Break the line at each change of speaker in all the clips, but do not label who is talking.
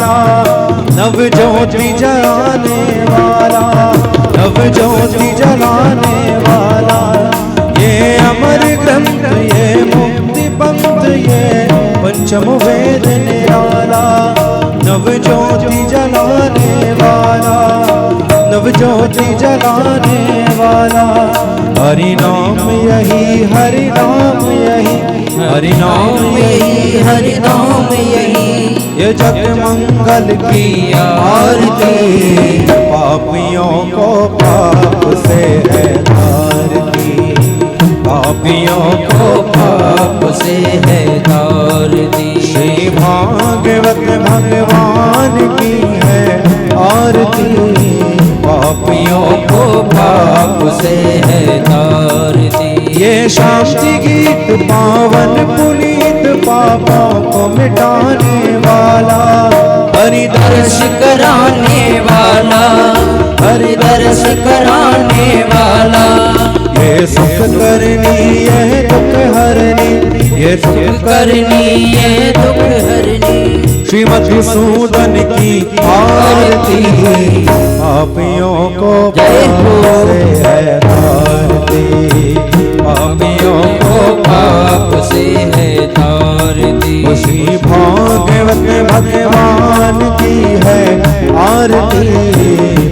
वाला, नव ज्योति जलाने वाला, नव ज्योति जलाने वाला। ये अमर ग्रंथ, ये मुक्ति पंथ, ये पंचम वेद निराला। नव ज्योति जलाने वाला, नव ज्योति जलाने वाला। हरि नाम यही, हरि नाम यही, हरि नाम यही, हरि नाम यही। ये जग मंगल की आरती, पापियों को पाप से है तारती, पापियों को पाप से है तारती। श्री भागवत भगवान की है आरती, पापियों को पाप से है तारती। ये शांति गीत पावन पुनीत, पापों को मिटाने वाला, हरि दर्श कराने वाला, हरि दर्श कराने वाला। ये सुख करनी, ये दुख हरनी, ये सुख करनी, ये दुख हरनी। श्रीमती सूदन की आरती, पापियों को पाप से है तारती, पापियों को पाप से है तारती। उसी भागवत भगवान की है आरती,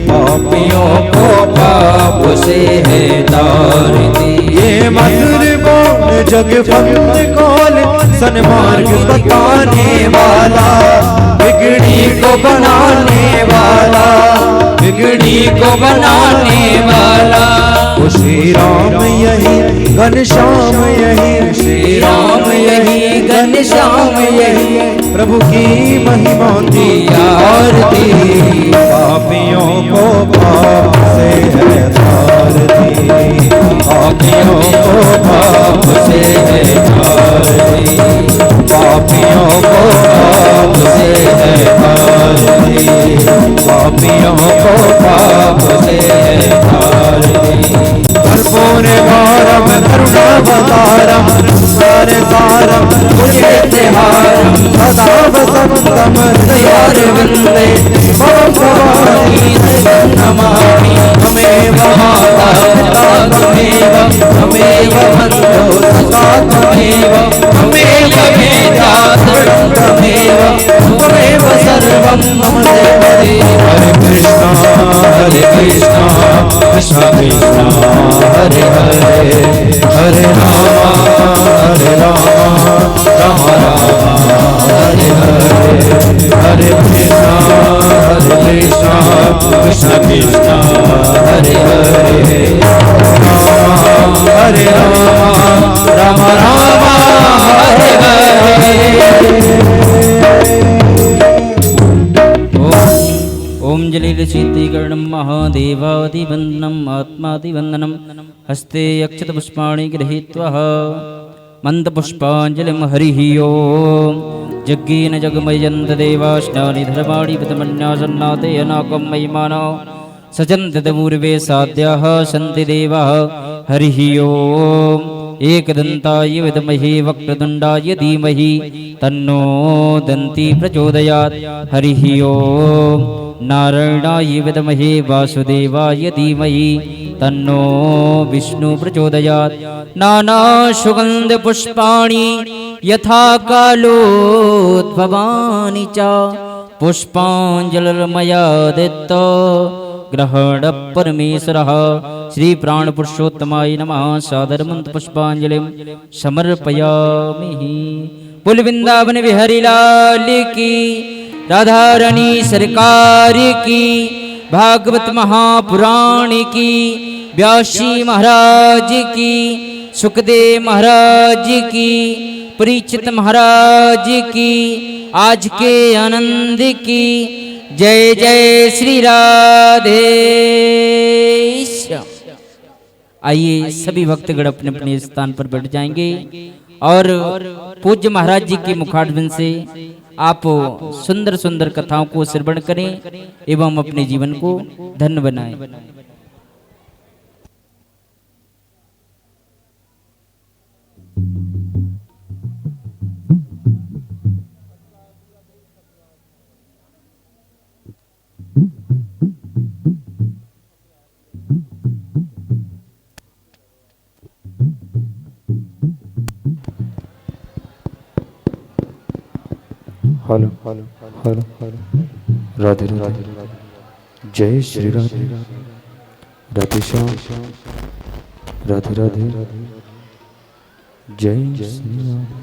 पापियों को पाप से है तारती। ये मधुर बोल जग भक्त कौल, सन्मार्ग बताने वाला, बिगड़ी को बनाने वाला, बिगड़ी को बनाने वाला। वो श्री राम यही, घनश्याम यही, श्री राम यही, घनश्याम यही। प्रभु की महिमा की आरती, पापियों को पाप से है तारती, पापियों को पाप से है तारती, पापियों को पाप से है तारती, पापियों को पाप से है तारती। कर्पूर गौरम करुणावतारम, सारसारम मुझे तिहारम, सदा वसंतम हृदयार वंदे, मम भवानी नमामि। त्वमेव माता पिता त्वमेव, त्वमेव बन्धो सखा त्वमेव, त्वमेव वेदा सर्वं त्वमेव, त्वमेव सर्वं मम देवते। हरे कृष्णा कृष्ण कृष्ण हरे हरे, हरे राम राम राम हरे हरे, हरे कृष्ण कृष्ण कृष्ण हरे हरे, हरे राम राम हरे हरे।
ओम जलीलशीतीकरणं महादेवादिवन्दनम् आत्मादिवन्दनं हस्ते अक्षतपुष्पाणि गृहीत्वा मन्दपुष्पाञ्जलिं हरिः ओम्। यज्ञेन जगमयन्त देवाश्नानि धर्माणि पतमन्यासन्नाते अनाकं महिमानो सचन्त पूर्वे साध्याः सन्ति देवाः हरिः ओम्। एकदन्ताय विद्महे वक्रतुण्डाय धीमहि तन्नो दन्ती प्रचोदयात् हरिः ओम्। नारायणाय विद्महे वासुदेवाय धीमहि तन्नो विष्णु प्रचोदयात्। नानासुगन्धपुष्पाणि यथा कालोद्भवानि च पुष्पाञ्जलिर्मया दत्ता ग्रहण परमेश्वरः। श्री प्राण पुरुषोत्तमाय नमः। सादरमंत पुष्पांजलिं समर्पयामि। पुल वृंदावन बिहारी लाल की, राधा रानी सरकार की, भागवत महापुराण की, व्यासी महाराज की, सुखदेव महाराज की, परीक्षित महाराज की, आज के आनंद की। जय जय श्री राधे श्याम। आइए सभी भक्तगण अपने अपने स्थान पर बैठ जाएंगे और पूज्य महाराज जी के मुखारबिंद से आप सुंदर सुंदर कथाओं को श्रवण करें एवं अपने जीवन को धन्य बनाएं।
Hello hello hello hello Radhe Radhe जय श्री राधे राधे श्याम राधे राधे जय श्री राधे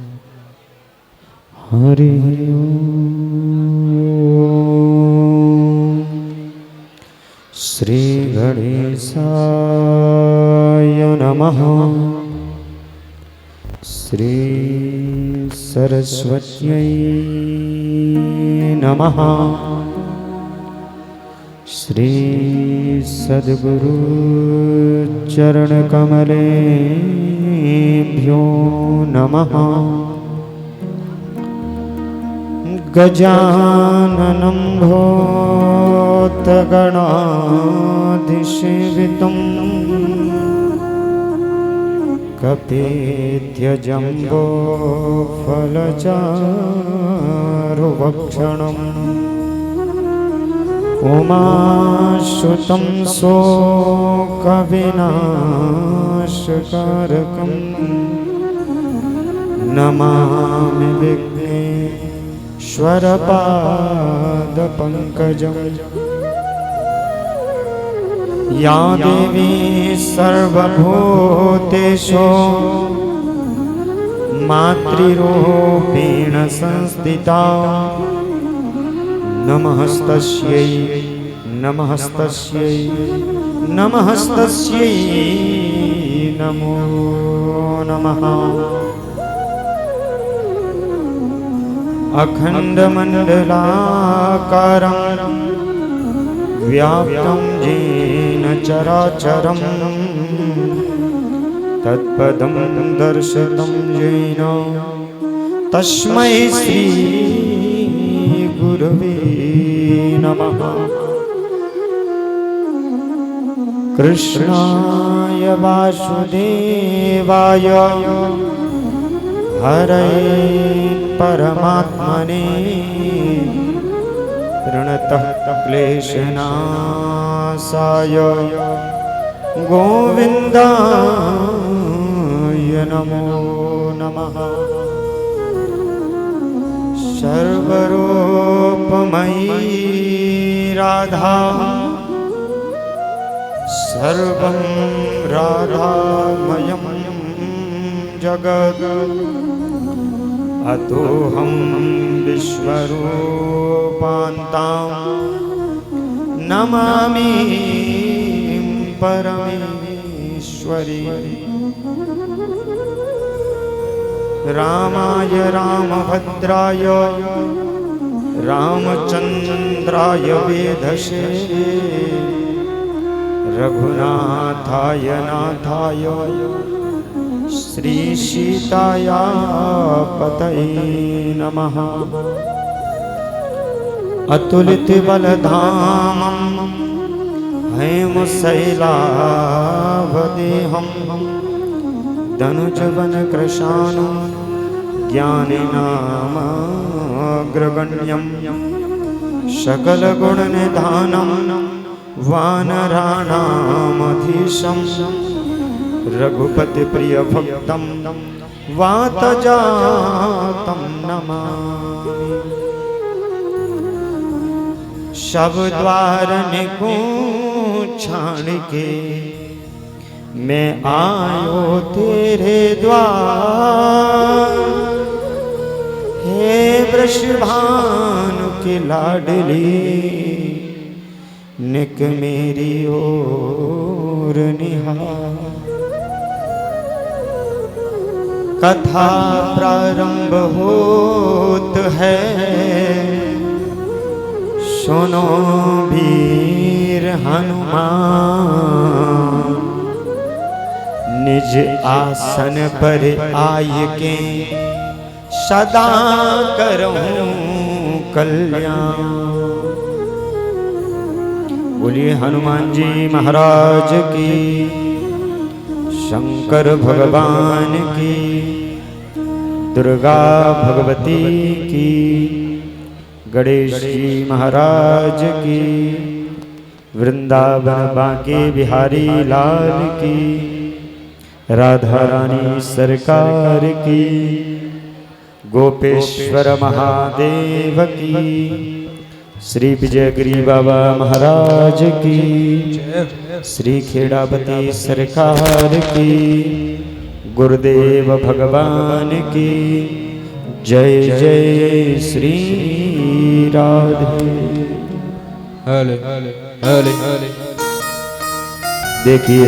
हरि ओम श्री गणेशाय नमः श्री सरस्वत्यै नमः श्री सद्गुरु चरण कमलेभ्यो नमः गजाननं भूतगणाधिसेवितं कपेत्यजम्बो फलचारुभक्षणम् उमासुतं शोकविनाशकारकं नमामि विघ्नेश्वरपादपङ्कजम् या देवी सर्वभूतेषु मातृरूपेण संस्थिता नमस्तस्यै नमस्तस्यै नमस्तस्यै नमो नमः अखण्डमण्डलाकारं व्याप्तं येन चराचरं तत्पदं दर्शितं येन तस्मै श्री गुरवे नमः कृष्णाय वासुदेवाय हरये परमात्मने प्रणतः क्लेशनाशाय गोविन्दाय नमो नमः सर्वरूपमयी राधा सर्वं राधामयं जगत् अतोऽहं विश्वरूपान्तां नमामि परमेश्वरी रामाय रामभद्राय रामचन्द्राय वेधसे रघुनाथाय नाथाय श्रीसीताया पतये नमः अतुलितबलधामं हेमशैलावदेहं दनुजवनकृशानं ज्ञानिनामग्रगण्यं सकलगुणनिधानं वानराणामधीशं रघुपतिप्रियभक्तं वातजातं नमामि सब द्वार निकूछाण के मैं आयो तेरे द्वार हे वृषभानु की लाडली निक मेरी ओर निहार कथा प्रारंभ होत है सुनो वीर हनुमान निज आसन पर आय के सदा करऊं कल्याण। बोलिए हनुमान जी महाराज की, शंकर भगवान की, दुर्गा भगवती की, गणेश जी महाराज की, वृंदावन बांके बिहारी लाल की, राधा रानी सरकार की, गोपेश्वर महादेव की, श्री विजयगिरी बाबा महाराज की, श्री खेड़ापति सरकार की, गुरुदेव भगवान की जय जय श्री राधे।
हले हले हले।
देखिए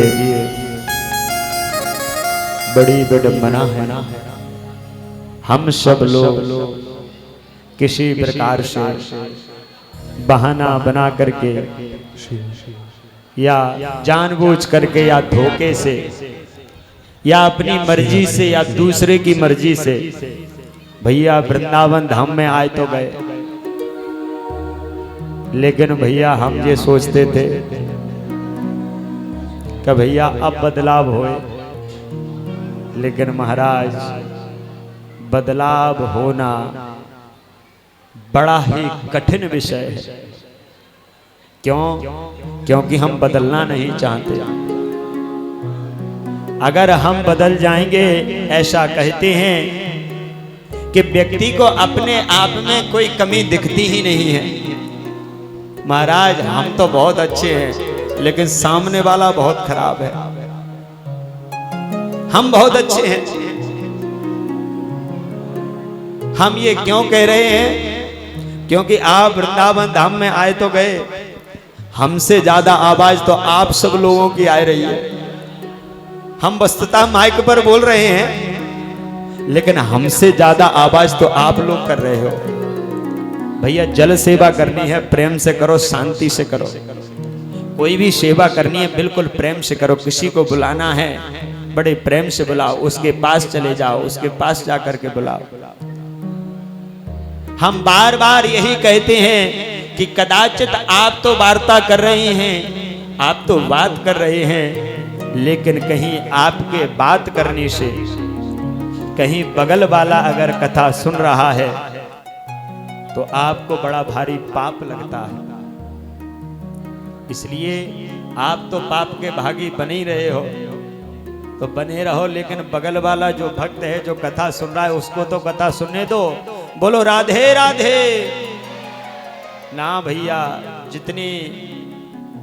बड़ी विडंबना है, हम सब लोग किसी प्रकार से बहाना बना करके या जानबूझ करके या धोखे से या अपनी मर्जी से या दूसरे की मर्जी से भैया वृंदावन धाम में आए तो गए, लेकिन भैया हम ये सोचते थे कि भैया अब बदलाव होए, लेकिन महाराज बदलाव होना बड़ा ही कठिन विषय है। क्यों? क्योंकि हम बदलना नहीं चाहते। अगर हम बदल जाएंगे, ऐसा कहते हैं कि व्यक्ति को अपने आप में कोई कमी दिखती ही नहीं है। महाराज हम तो बहुत अच्छे हैं, लेकिन सामने वाला बहुत खराब है। हम बहुत अच्छे हैं। हम ये क्यों कह रहे हैं? क्योंकि आप वृंदावन धाम में आए तो गए, हमसे ज्यादा आवाज तो आप सब लोगों की आ रही है। हम वस्तुतः माइक पर बोल रहे हैं, लेकिन हमसे ज्यादा आवाज तो आप लोग कर रहे हो। भैया जल सेवा करनी है, प्रेम से करो, शांति से करो। कोई भी सेवा करनी है बिल्कुल प्रेम से करो। किसी को बुलाना है बड़े प्रेम से बुलाओ, उसके पास चले जाओ, उसके पास जाकर के बुलाओ। हम बार बार यही कहते हैं कि कदाचित आप तो वार्ता कर रहे हैं, आप तो बात कर रहे हैं, लेकिन कहीं आपके बात करने से कहीं बगल वाला अगर कथा सुन रहा है तो आपको बड़ा भारी पाप लगता है। इसलिए आप तो पाप के भागी बन ही रहे हो, तो बने रहो, लेकिन बगल वाला जो भक्त है, जो कथा सुन रहा है, उसको तो कथा सुनने दो। बोलो राधे राधे। ना भैया, जितनी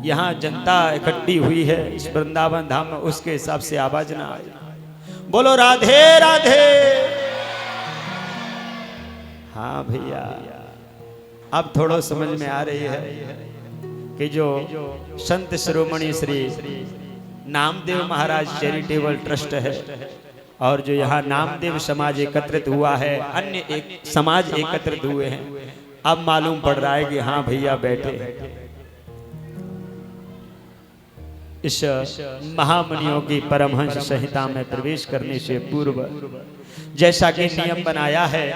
यहाँ जनता इकट्ठी हुई है इस वृंदावन धाम में, उसके हिसाब से आवाज ना आए। बोलो राधे राधे। हाँ भैया, अब थोड़ा समझ में आ रही है कि जो संत शिरोमणि श्री नामदेव महाराज चैरिटेबल ट्रस्ट है और जो यहाँ नामदेव समाज एकत्रित हुआ है, अन्य एक समाज एकत्रित हुए हैं, अब मालूम पड़ रहा है कि हाँ भैया बैठे इस महामुनियों की परमहंस संहिता में प्रवेश करने से पूर्व जैसा कि नियम बनाया है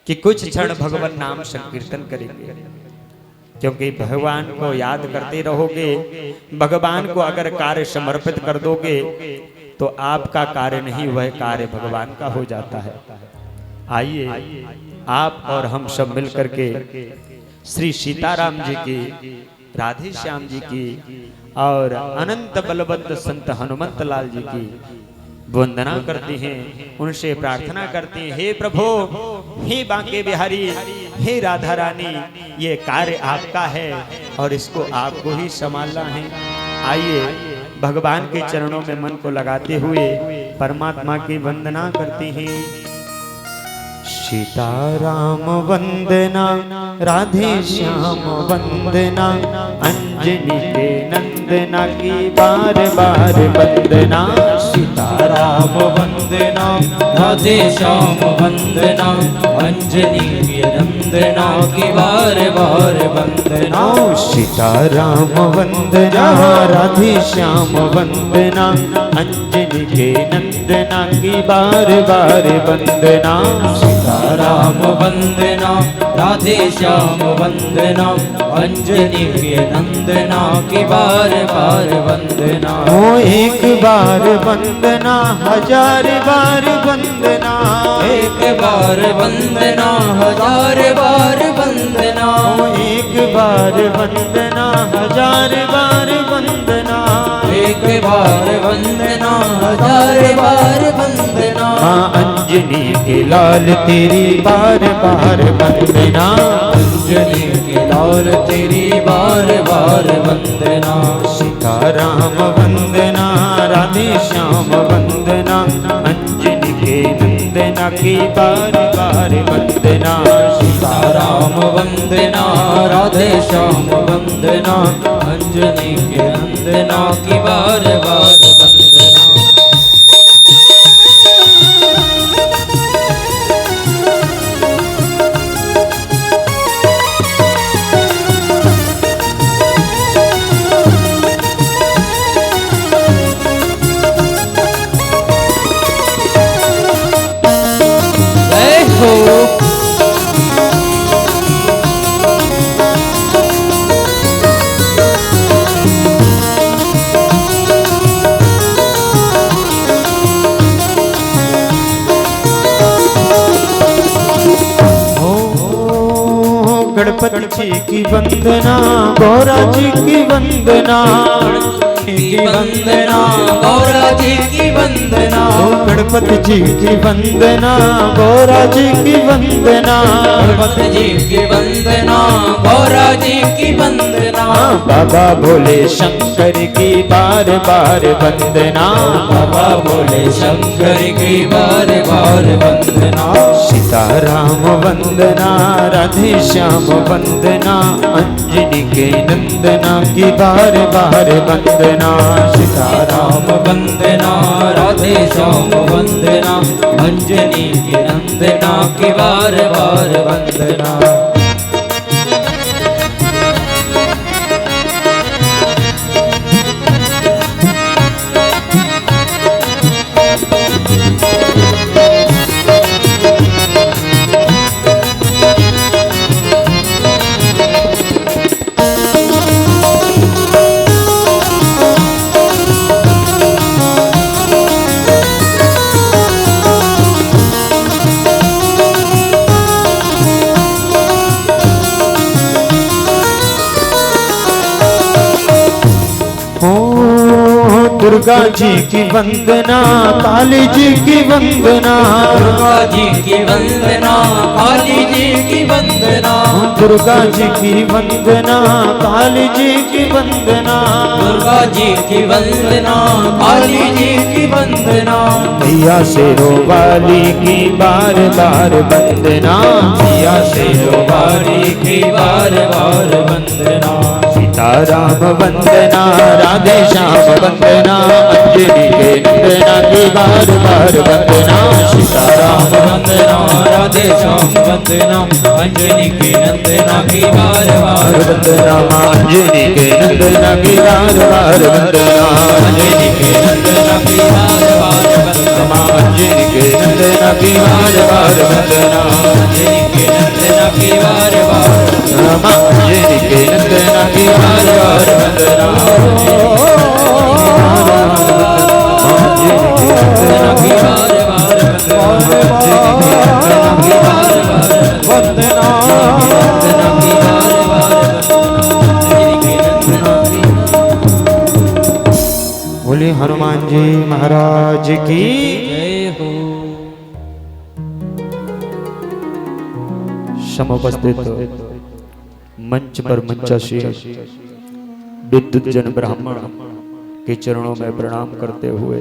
कि कुछ क्षण भगवान नाम संकीर्तन करेंगे, क्योंकि भगवान को याद करते रहोगे, भगवान को अगर कार्य समर्पित कर दोगे तो आपका कार्य नहीं, वह कार्य भगवान का हो जाता है। आइए आप और हम सब मिलकर के श्री सीताराम जी की, राधे श्याम जी की और अनंत बलवंत संत हनुमंत लाल जी की वंदना करते हैं, उनसे प्रार्थना करते हैं, हे प्रभु, हे बांके बिहारी, हे राधा रानी, ये कार्य आपका है और इसको आपको ही संभालना है। आइए भगवान के चरणों में मन को लगाते हुए परमात्मा की वंदना करते हैं। सीताराम वंदना, राधे श्याम वंदना, अंजनी के नंदना की बार बार वंदना।
सीताराम वंदना, राधे श्याम वंदना, अंजनी के नंदना की बार बार वंदना।
सीताराम वंदना, राधे श्याम वंदना, अंजनी के नंदना की बार बार वंदना।
सीताराम वंदना, राधे श्याम वंदना, अंजनी के नंदना की बार बार वंदना।
ओ एक बार वंदना, हजार बार वंदना,
एक बार वंदना हजार बार वंदना
एक बार वंदना हजार बार वंदना
एक बार वंदना हजार बार वंदना
माँ अंजनी के लाल तेरी बार बार वंदना
अंजनी के लाल तेरी बार बार वंदना
सीताराम वंदना राधे श्याम वंदना अंजनी के नंदना की बार बार वंदना
सीताराम वंदना राधे श्याम वंदना अंजनी के नंदना की बार बार वंदना जय हो
गणपति जी की वंदना गौरा जी की वंदना
की वंदना गौरा जी की वंदना
गणपति जी की वंदना गौरा जी की वंदना
गणपति जी की वंदना गौरा जी की वंदना
बाबा भोले शंकर की बार बार वंदना
बाबा भोले शंकर की बार बार वंदना
सीताराम वंदना राधे श्याम वंदना अंजनी के नंदना की बार बार वंदना
सीताराम वंदना राधे श्याम वंदना अंजनी की नंदना की बार बार वंदना
दुर्गा जी की वंदना काली जी की वंदना
दुर्गा जी की वंदना काली जी की वंदना
दुर्गा जी की वंदना काली जी की वंदना
दुर्गा जी की वंदना काली जी की वंदना
मैया शेरों वाली की बार बार वंदना
मैया शेरों वाली की बार बार वंदना
सीताराम वंदना राधे श्याम वंदना अंजनी के नंदना की बार बार वंदना सीताराम
वंदना राधे श्याम वंदना अंजनी की नंदना की बार बार
वंदना अंजनी के नंदना की बार बार वंदना
अंजनी के नंदना की बार बार वंदना
अंजनी के नंदना की बार बार वंदना
अंजनी के नंदना की बार बार
अंजनी के नंदना की बार बार वंदना
नंदना की बार बार नंदना की बार बार
वंदना
नंदना की बार बार अंजनी के नंदना की
बोले हनुमान जी महाराज की
जय हो
समुपस्थित मंच पर मंचासीन विद्युत जन ब्राह्मण के चरणों में प्रणाम करते हुए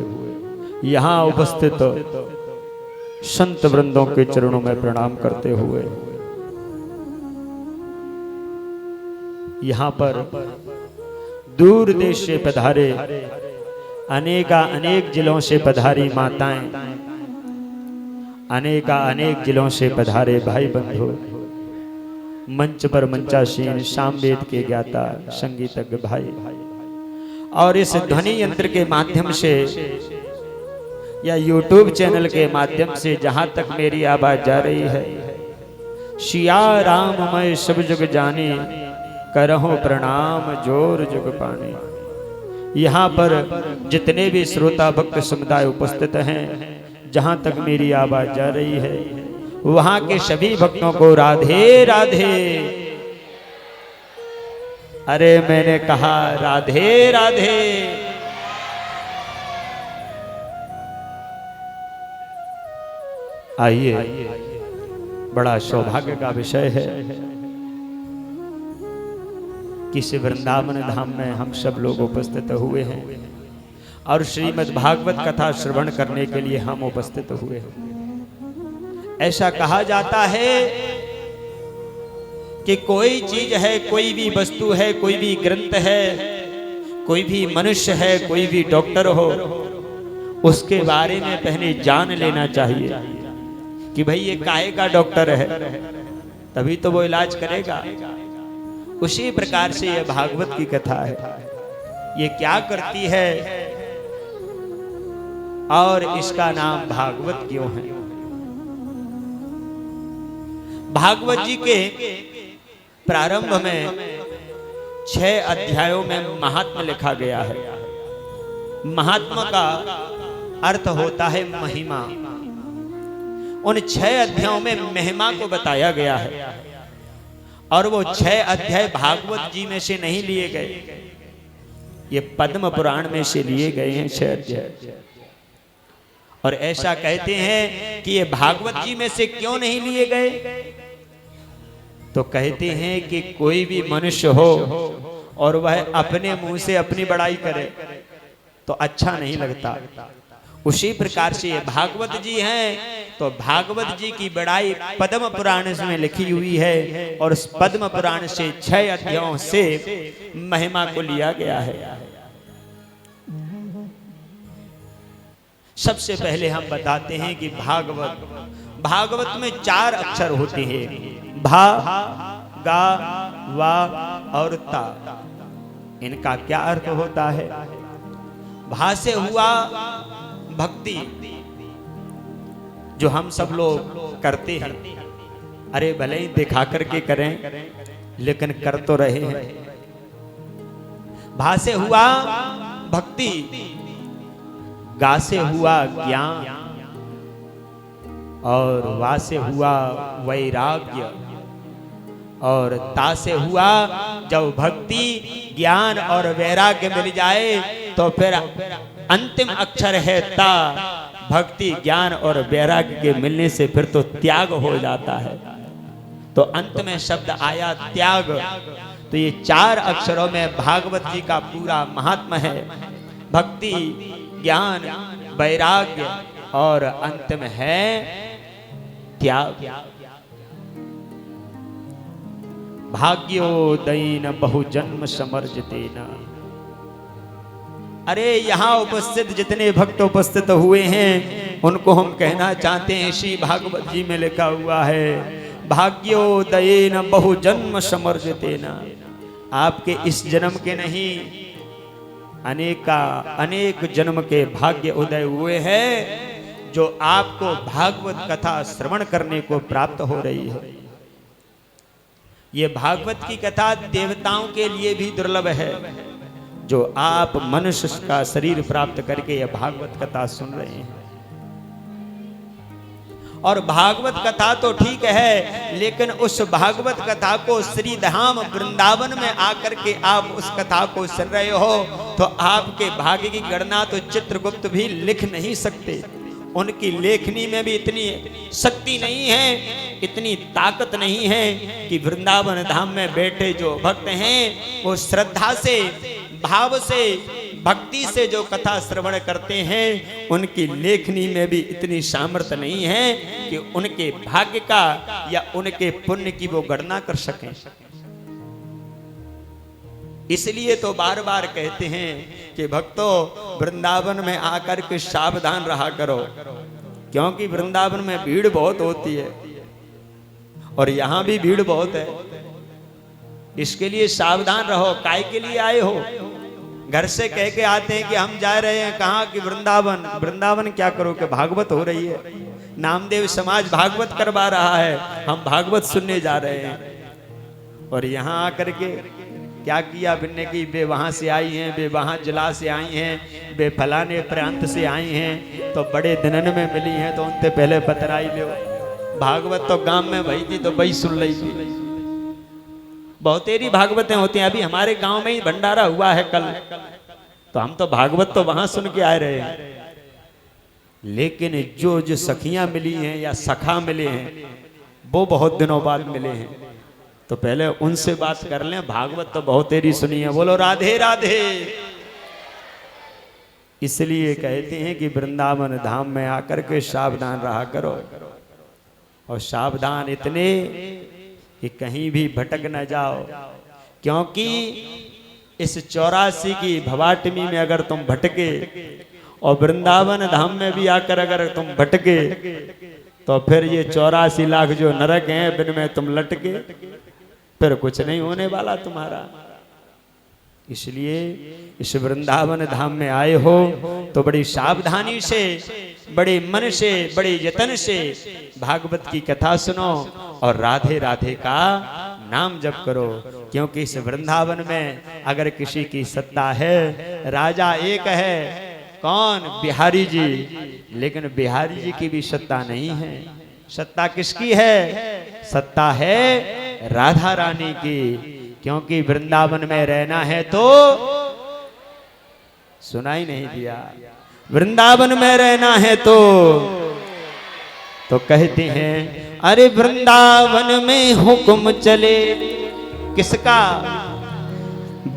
यहाँ उपस्थित संत वृंदों के चरणों में प्रणाम करते हुए यहाँ पर दूर देश से पधारे अनेक जिलों से पधारी माताएं अनेक जिलों से पधारे भाई बंधु मंच पर मंचासीन सामवेद के ज्ञाता संगीतज्ञ भाई और इस ध्वनि यंत्र के माध्यम से या YouTube चैनल के माध्यम से जहां तक मेरी आवाज जा रही है, सिया राम मैं सब जुग जाने करहूं प्रणाम जोर जुग पाने। यहाँ पर जितने भी श्रोता भक्त समुदाय उपस्थित हैं, जहां तक मेरी आवाज जा रही है वहां के सभी भक्तों को राधे राधे। अरे मैंने कहा राधे राधे। आइए, बड़ा सौभाग्य का विषय है कि इस वृंदावन धाम में हम सब लोग उपस्थित हुए हैं और श्रीमद् भागवत कथा श्रवण करने के लिए हम उपस्थित हुए हैं। ऐसा कहा जाता है कि कोई चीज है, कोई भी वस्तु है, कोई भी ग्रंथ है, कोई भी मनुष्य है, कोई भी डॉक्टर हो, उसके बारे में पहले जान लेना चाहिए कि भाई ये काहे का डॉक्टर है, तभी तो वो इलाज करेगा। उसी प्रकार से ये भागवत की कथा है, ये क्या करती है और इसका नाम भागवत क्यों है। भागवत जी के प्रारंभ में 6 अध्यायों में महात्मा लिखा गया है। महात्मा का अर्थ होता है महिमा। उन 6 अध्यायों में महिमा को बताया गया है और वो 6 अध्याय भागवत जी में से नहीं लिए गए, ये पद्म पुराण में से लिए गए हैं 6 अध्याय। और ऐसा कहते हैं कि ये भागवत जी में से क्यों नहीं लिए गए, तो कहते हैं कि कोई भी मनुष्य हो और वह अपने मुंह से अपनी बड़ाई करे तो अच्छा नहीं लगता। उसी प्रकार से ये भागवत जी हैं, तो भागवत जी की बड़ाई पद्म पुराण में लिखी हुई है और उस पद्म पुराण से 6 अध्यायों से महिमा को लिया गया है। सबसे पहले हम बताते हैं कि भागवत में 4 अक्षर होते हैं, भा, गा, वा और ता। इनका क्या अर्थ होता है। भा से हुआ भक्ति, जो हम सब लोग करते हैं, अरे भले ही दिखा करके करें लेकिन कर तो रहे हैं। भा से हुआ भक्ति, गा से हुआ ज्ञान और वा से हुआ वैराग्य और ता से हुआ जब भक्ति ज्ञान और वैराग्य मिल जाए तो फिर अंतिम अक्षर है ता। भक्ति ज्ञान और वैराग्य के मिलने से फिर तो त्याग हो जाता है, तो अंत में शब्द आया त्याग। तो ये 4 अक्षरों में भागवत जी का पूरा महात्मा है, भक्ति ज्ञान वैराग्य और अंत में है त्याग। भाग्योदयेन बहुजन्म समर्जितेन। अरे यहाँ उपस्थित जितने भक्त उपस्थित हुए हैं उनको हम कहना चाहते हैं, श्री भागवत जी में लिखा हुआ है भाग्योदयेन बहुजन्म समर्जितेन। आपके इस जन्म के नहीं, अनेक जन्म के भाग्य उदय हुए हैं जो आपको भागवत कथा श्रवण करने को प्राप्त हो रही है। ये भागवत की कथा देवताओं के लिए भी दुर्लभ है, जो आप मनुष्य का शरीर प्राप्त करके यह भागवत कथा सुन रहे हैं। और भागवत कथा तो ठीक है, लेकिन उस भागवत कथा को श्री धाम वृंदावन में आकर के आप उस कथा को सुन रहे हो, तो आपके भाग्य की गणना तो चित्रगुप्त भी लिख नहीं सकते। उनकी लेखनी में भी इतनी शक्ति नहीं है, इतनी ताकत नहीं है कि वृंदावन धाम में बैठे जो भक्त हैं वो श्रद्धा से, भाव से, भक्ति से जो कथा श्रवण करते हैं, उनकी लेखनी में भी इतनी सामर्थ्य नहीं है कि उनके भाग्य का या उनके पुण्य की वो गणना कर सकें। इसलिए तो बार बार कहते हैं कि भक्तों वृंदावन में आकर के सावधान रहा करो, क्योंकि वृंदावन में भीड़ बहुत होती है और यहाँ भी भीड़ बहुत है। इसके लिए सावधान रहो। काय के लिए आए हो? घर से कह के आते हैं कि हम जा रहे हैं कहाँ कि वृंदावन। वृंदावन क्या करो कि भागवत हो रही है, नामदेव समाज भागवत करवा रहा है, हम भागवत सुनने जा रहे हैं। और यहाँ आकर के क्या किया बिन्ने की, वे वहां से आई हैं, वे वहां जिला से आई हैं, वे फलाने प्रांत से आई हैं, तो बड़े दिनन में मिली हैं, तो उनसे पहले बतराई लो। भागवत तो गांव में भई थी तो वही सुन रही थी। बहुत तेरी भागवतें होती हैं। अभी हमारे गांव में ही भंडारा हुआ है कल, तो हम तो भागवत तो वहां सुन के आए रहे हैं। लेकिन जो जो सखियां मिली हैं या सखा मिले हैं, वो बहुत दिनों बाद मिले हैं, तो पहले उनसे बात कर लें। भागवत तो बहुत तेरी सुनी है। बोलो राधे राधे। इसलिए कहते हैं कि वृंदावन धाम में आकर के सावधान रहा करो, और सावधान इतने कि कहीं भी भटक न जाओ, क्योंकि इस 84 की भवाटमी में अगर तुम भटके और वृंदावन धाम में भी आकर अगर तुम भटके, तो फिर ये 84 लाख जो नरक हैं बिन में तुम लटके, फिर कुछ नहीं होने वाला तुम्हारा। इसलिए इस वृंदावन धाम में आए हो तो बड़ी सावधानी से, बड़े मन से, बड़े यत्न से भागवत की कथा सुनो और राधे राधे का नाम जप करो। क्योंकि इस वृंदावन में अगर किसी की सत्ता है, राजा एक है, कौन? बिहारी जी। लेकिन बिहारी जी की भी सत्ता नहीं है। सत्ता किसकी है? सत्ता है राधा रानी की। क्योंकि वृंदावन में रहना है तो, सुनाई नहीं दिया, वृंदावन में रहना है तो कहते हैं अरे वृंदावन में हुक्म चले किसका?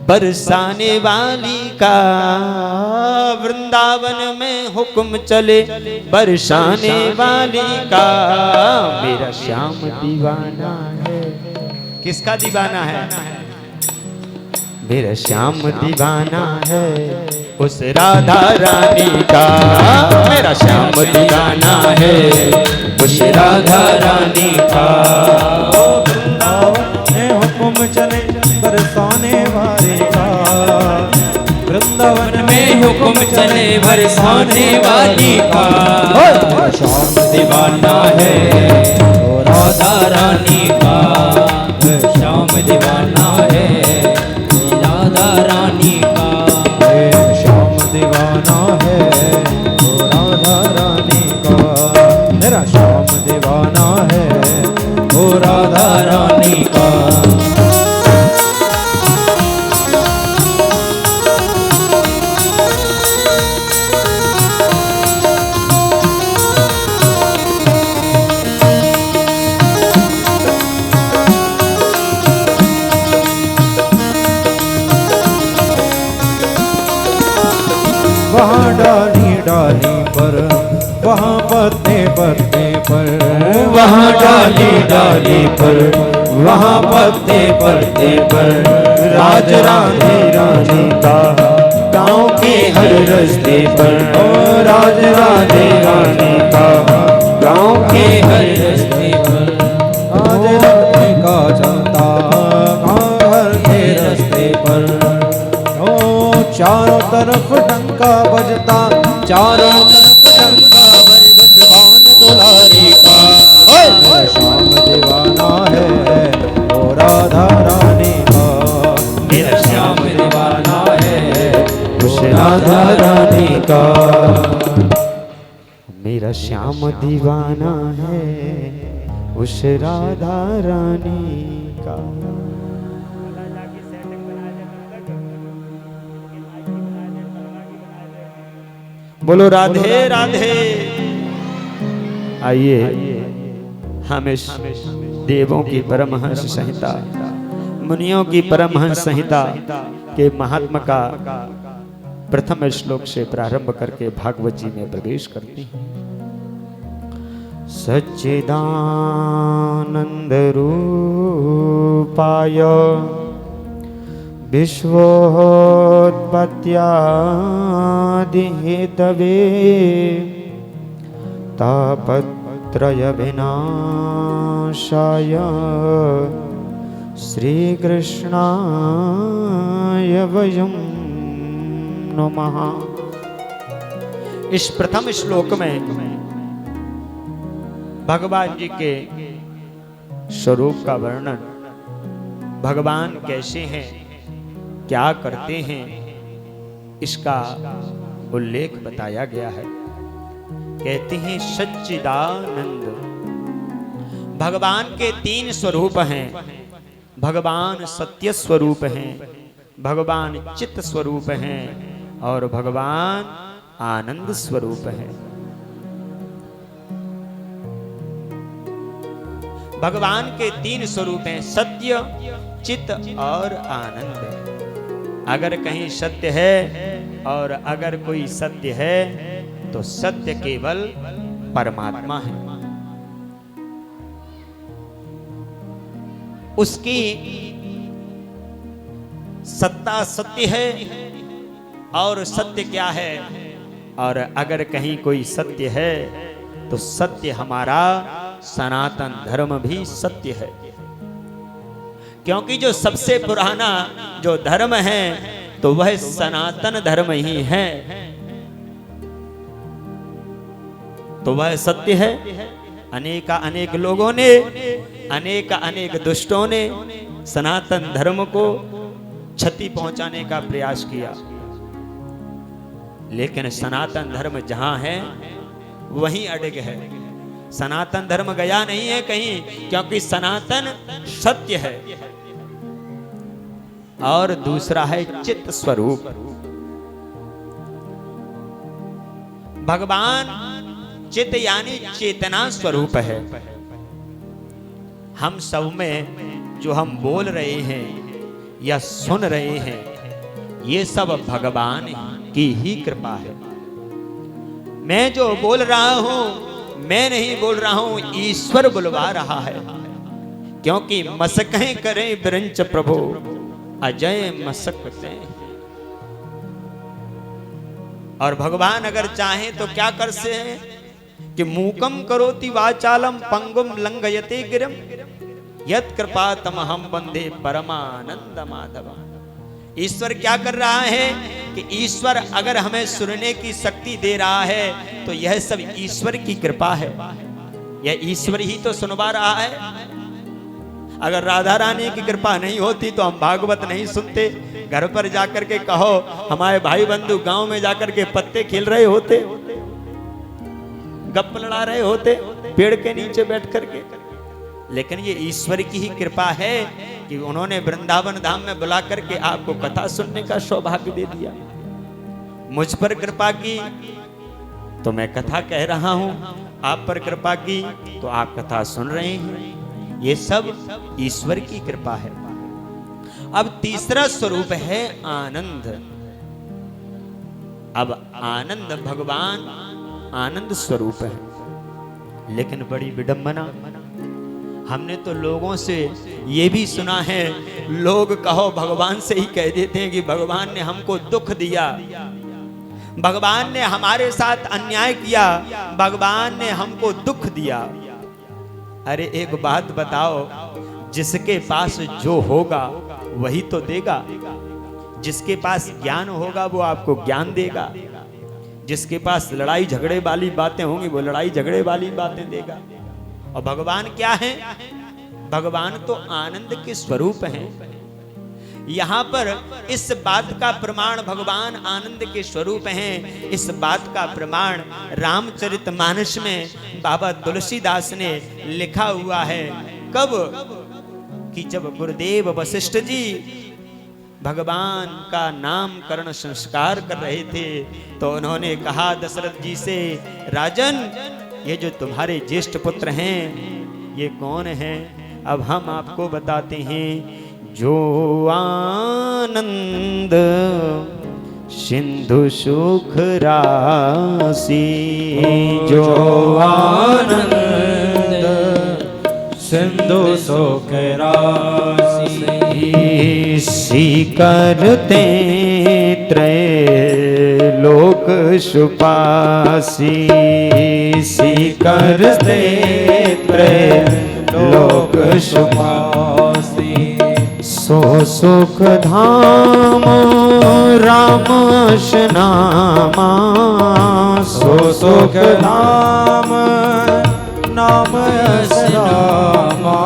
बरसाने वाली का। वृंदावन में हुक्म चले बरसाने वाली का। मेरा श्याम दीवाना है। किसका दीवाना है? मेरा श्याम दीवाना है उस राधा रानी का। मेरा श्याम दीवाना है उस राधा रानी का।
वृंदावन में हुक्म चले बरसाने वाले का। वृंदावन
में हुक्म चले बरसाने वाली का।
श्याम
दीवाना है राधा रानी का। श्याम दीवाना है राधा रानी का।
श्याम दीवाना है ओ राधा रानी का। मेरा श्याम दीवाना है ओ राधा रानी का। वहाँ डाली डाली पर, वहाँ पत्ते पत्ते पर।
वहाँ डाली डाली पर, वहाँ पत्ते पत्ते पर। राज राधे रानी का गाँव के हर रास्ते पर। राज राधे रानी का गाँव के हर रास्ते पर।
आज राधे का चलता हर के रास्ते पर। ओ चारों तरफ डंका बजता,
चारों तरफ डंका बजबान दुलारी का।
श्याम दीवाना है ओ राधा रानी का।
मेरा श्याम दीवाना है
उस राधा रानी का। मेरा श्याम दीवाना है उस राधा रानी का। बोलो राधे राधे। आइए हम इस देवों की परमहंस संहिता, मुनियों की परमहंस संहिता के महात्मा का प्रथम श्लोक से प्रारंभ करके भागवत जी में प्रवेश करते हैं। सच्चिदानंद रूपाय विश्वोत्पत्त्यादि हेतवे तापत्रय विनाशाय श्रीकृष्णाय वयं नमः। इस प्रथम श्लोक में भगवान जी के स्वरूप का वर्णन, भगवान कैसे हैं क्या करते हैं, इसका उल्लेख बताया गया है। कहते हैं सच्चिदानंद, भगवान के 3 स्वरूप हैं। भगवान सत्य स्वरूप हैं, भगवान चित्त स्वरूप हैं और भगवान आनंद स्वरूप हैं। भगवान के 3 स्वरूप हैं, सत्य, चित्त और आनंद। अगर कहीं सत्य है और अगर कोई सत्य है तो सत्य केवल परमात्मा है। उसकी सत्ता सत्य है और सत्य क्या है, और अगर कहीं कोई सत्य है तो सत्य हमारा सनातन धर्म भी सत्य है। क्योंकि जो सबसे पुराना जो धर्म है तो वह सनातन धर्म ही है, तो वह सत्य है। अनेक लोगों ने, अनेक दुष्टों ने सनातन धर्म को क्षति पहुंचाने का प्रयास किया, लेकिन सनातन धर्म जहां है वहीं अड़ग है। सनातन धर्म गया नहीं है कहीं, क्योंकि सनातन सत्य है। और दूसरा है चित्त स्वरूप। भगवान चित्त यानी चेतना स्वरूप है। हम सब में जो हम बोल रहे हैं या सुन रहे हैं, ये सब भगवान की ही कृपा है। मैं जो बोल रहा हूं, मैं नहीं बोल रहा हूं, ईश्वर बुलवा रहा है। क्योंकि मसकें करें बिरंच प्रभु, अजय मसकते। और भगवान अगर चाहे तो क्या कर से हैं कि मूकम करोति वाचालम पंगुम लंघयते गिरम यत् कृपा तमहम वंदे परमानंद माधव। ईश्वर क्या कर रहा है कि ईश्वर अगर हमें सुनने की शक्ति दे रहा है तो यह सब ईश्वर की कृपा है। यह ईश्वर ही तो सुनवा रहा है। अगर राधा रानी की कृपा नहीं होती तो हम भागवत नहीं सुनते। घर पर जाकर के कहो, हमारे भाई बंधु गांव में जाकर के पत्ते खेल रहे होते, गप लड़ा रहे होते पेड़ के नीचे बैठ करके। लेकिन ये ईश्वर की ही कृपा है कि उन्होंने वृंदावन धाम में बुला करके आपको कथा सुनने का सौभाग्य दे दिया। मुझ पर कृपा की तो मैं कथा कह रहा हूं, आप पर कृपा की तो आप कथा सुन रहे हैं। ये सब ईश्वर की कृपा है। अब तीसरा स्वरूप है आनंद। अब आनंद, भगवान आनंद स्वरूप है। लेकिन बड़ी विडंबना, हमने तो लोगों से ये भी सुना है, लोग कहो भगवान से ही कह देते हैं कि भगवान ने हमको दुख दिया, भगवान ने हमारे साथ अन्याय किया, भगवान ने हमको दुख दिया। अरे एक बात बताओ, जिसके पास जो होगा वही तो देगा। जिसके पास ज्ञान होगा वो आपको ज्ञान देगा। जिसके पास लड़ाई झगड़े वाली बातें होंगी वो लड़ाई झगड़े वाली बातें देगा। और भगवान क्या है? भगवान तो आनंद के स्वरूप हैं। यहां पर इस बात का प्रमाण भगवान आनंद के स्वरूप हैं। इस बात का प्रमाण रामचरितमानस में बाबा तुलसीदास ने लिखा हुआ है। कब? कि जब गुरुदेव वशिष्ठ जी भगवान का नामकरण संस्कार कर रहे थे तो उन्होंने कहा दशरथ जी से, राजन ये जो तुम्हारे ज्येष्ठ पुत्र हैं ये कौन हैं? अब हम आपको बताते हैं। जो आनंद सिंधु सुख राशि, जो आनंद
सिंधु सुख राशि,
सी करते त्रैलोक सुपासी,
सी करते त्रैलोक सुपासी।
सो सुख धाम राम नामा,
सो सुख धाम नाम रामा।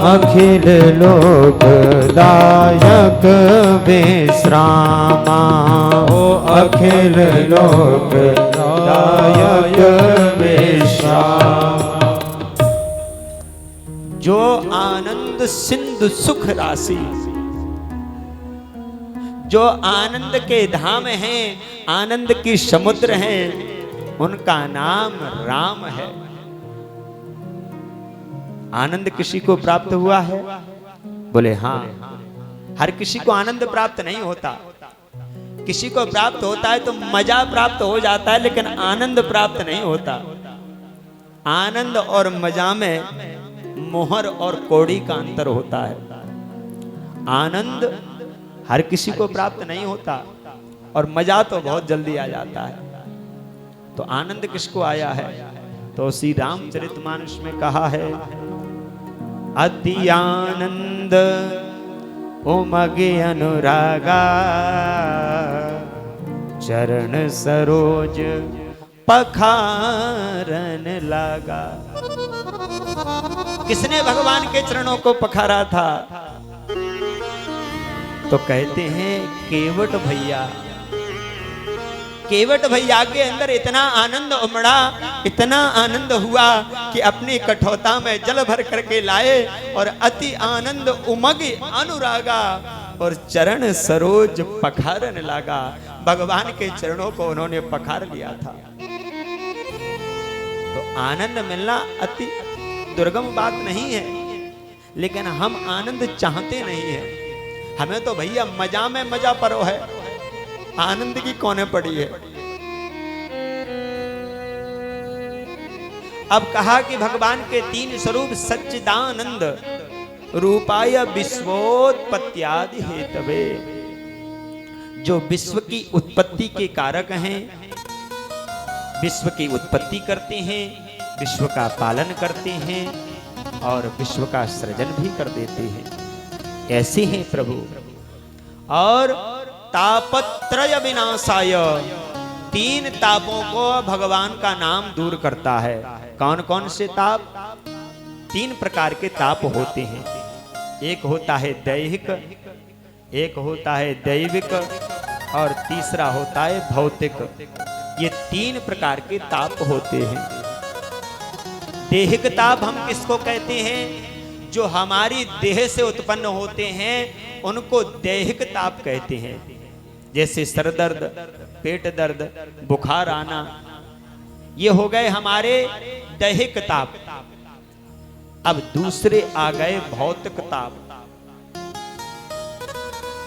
अखिल
अखिल लोकदायक विश्रामा ओ अखिल लोकदायक विश्रामा।
जो आनंद सिंधु सुख राशि, जो आनंद के धाम हैं, आनंद की समुद्र हैं, उनका नाम राम है। आनंद किसी को प्राप्त हुआ है? बोले हाँ। हर किसी को आनंद प्राप्त नहीं होता। किसी को प्राप्त होता है तो मजा प्राप्त हो जाता है, लेकिन आनंद प्राप्त नहीं होता। आनंद और मजा में मोहर और कौड़ी का अंतर होता है। आनंद हर किसी को प्राप्त नहीं होता और मजा तो बहुत जल्दी आ जाता है। तो आनंद किसको आया है? तो श्री रामचरितमानस में कहा है, अति आनंद उमगे अनुरागा, चरण सरोज पखारन लगा। किसने भगवान के चरणों को पखारा था? तो कहते हैं केवट भैया। केवट भैया के अंदर इतना आनंद उमड़ा, इतना आनंद हुआ कि अपनी कठौता में जल भर करके लाए और अति आनंद उमग अनुरागा और चरण सरोज पखारन लगा। भगवान के चरणों को उन्होंने पखार लिया था। तो आनंद मिलना अति दुर्गम बात नहीं है, लेकिन हम आनंद चाहते नहीं है। हमें तो भैया मजा में मजा परो है, आनंद की कौने पड़ी है। अब कहा कि भगवान के तीन स्वरूप सच्चिदानंद रूपाय विश्वोत्पत्त्यादि हेतवे, जो विश्व की उत्पत्ति के कारक हैं, विश्व की उत्पत्ति करते हैं, विश्व का पालन करते हैं और विश्व का सृजन भी कर देते हैं, ऐसे हैं प्रभु। और तापत्रय विनाशाय, तीन तापों को भगवान का नाम दूर करता है। कौन कौन से ताप? तीन प्रकार के ताप होते हैं। एक होता है दैहिक, एक होता है दैविक और तीसरा होता है भौतिक। ये तीन प्रकार के ताप होते हैं। दैहिक ताप हम किसको कहते हैं? जो हमारी देह से उत्पन्न होते हैं उनको दैहिक ताप कहते हैं। जैसे सर दर्द, पेट दर्द, बुखार आना, ये हो गए हमारे दैहिक ताप। अब दूसरे आ गए भौतिक ताप,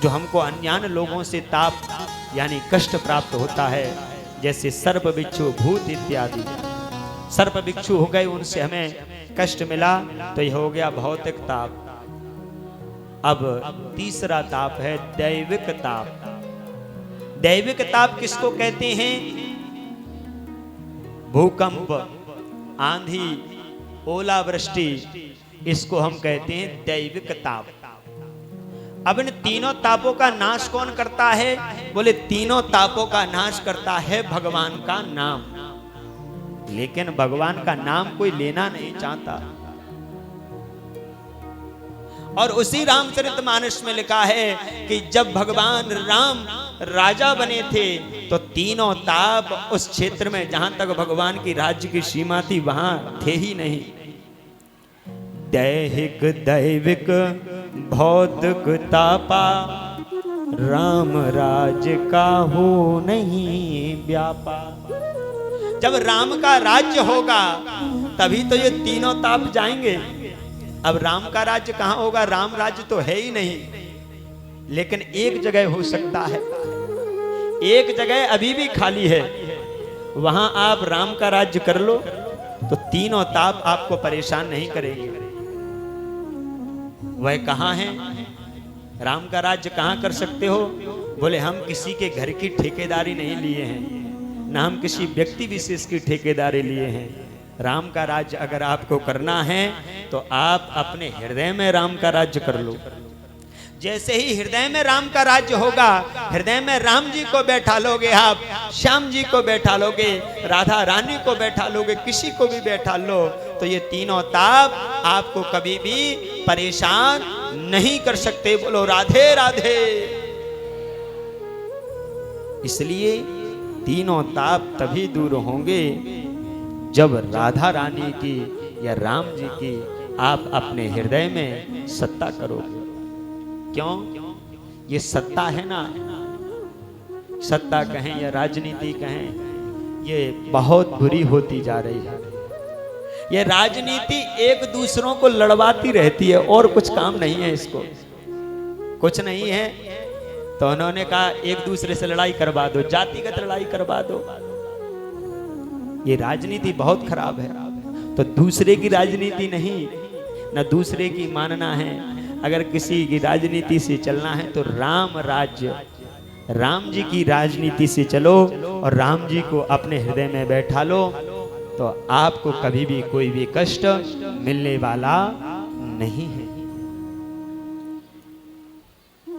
जो हमको अन्यान्य लोगों से ताप यानी कष्ट प्राप्त होता है। जैसे सर्प बिच्छू भूत इत्यादि। सर्प बिच्छू हो गए, उनसे हमें कष्ट मिला, तो यह हो गया भौतिक ताप। अब तीसरा ताप है दैविक ताप। दैविक ताप किसको कहते हैं? भूकंप, आंधी, ओलावृष्टि, इसको हम कहते हैं दैविक ताप। अब इन तीनों तापों का नाश कौन करता है? बोले तीनों तापों का नाश करता है भगवान का नाम। लेकिन भगवान का नाम कोई लेना नहीं चाहता। और उसी रामचरितमानस में लिखा है कि जब भगवान राम राजा बने थे तो तीनों ताप उस क्षेत्र में जहां तक भगवान की राज्य की सीमा थी वहां थे ही नहीं। दैहिक दैविक भौतिक तापा, राम राज्य का हो नहीं व्यापा। जब राम का राज्य होगा तभी तो ये तीनों ताप जाएंगे। अब राम का राज्य कहां होगा? राम राज्य तो है ही नहीं। लेकिन एक जगह हो सकता है, एक जगह अभी भी खाली है, वहां आप राम का राज्य कर लो तो तीनों ताप आपको परेशान नहीं करेंगे। वह कहां है? राम का राज्य कहां कर सकते हो? बोले हम किसी के घर की ठेकेदारी नहीं लिए हैं, ना हम किसी व्यक्ति विशेष की ठेकेदारी लिए हैं। राम का राज्य अगर आपको करना है तो आप अपने हृदय में राम का राज्य कर लो। जैसे ही हृदय में राम का राज्य होगा, हृदय में राम जी को बैठा लोगे आप, श्याम जी को बैठा लोगे, राधा रानी को बैठा लोगे, किसी को भी बैठा लो, तो ये तीनों ताप आपको कभी भी परेशान नहीं कर सकते। बोलो राधे राधे। इसलिए तीनों ताप तभी दूर होंगे जब राधा रानी की या राम जी की आप अपने हृदय में सत्ता करोगे। क्यों? ये सत्ता है ना, सत्ता कहें या राजनीति कहें, ये बहुत बुरी होती जा रही है। ये राजनीति एक दूसरों को लड़वाती रहती है और कुछ काम नहीं है, इसको कुछ नहीं है। तो उन्होंने कहा एक दूसरे से लड़ाई करवा दो, जातिगत लड़ाई करवा दो। ये राजनीति बहुत खराब है। तो दूसरे की राजनीति नहीं, न दूसरे की मानना है। अगर किसी की राजनीति से चलना है तो राम राज्य, राम जी की राजनीति से चलो और राम जी को अपने हृदय में बैठा लो, तो आपको कभी भी कोई भी कष्ट मिलने वाला नहीं है।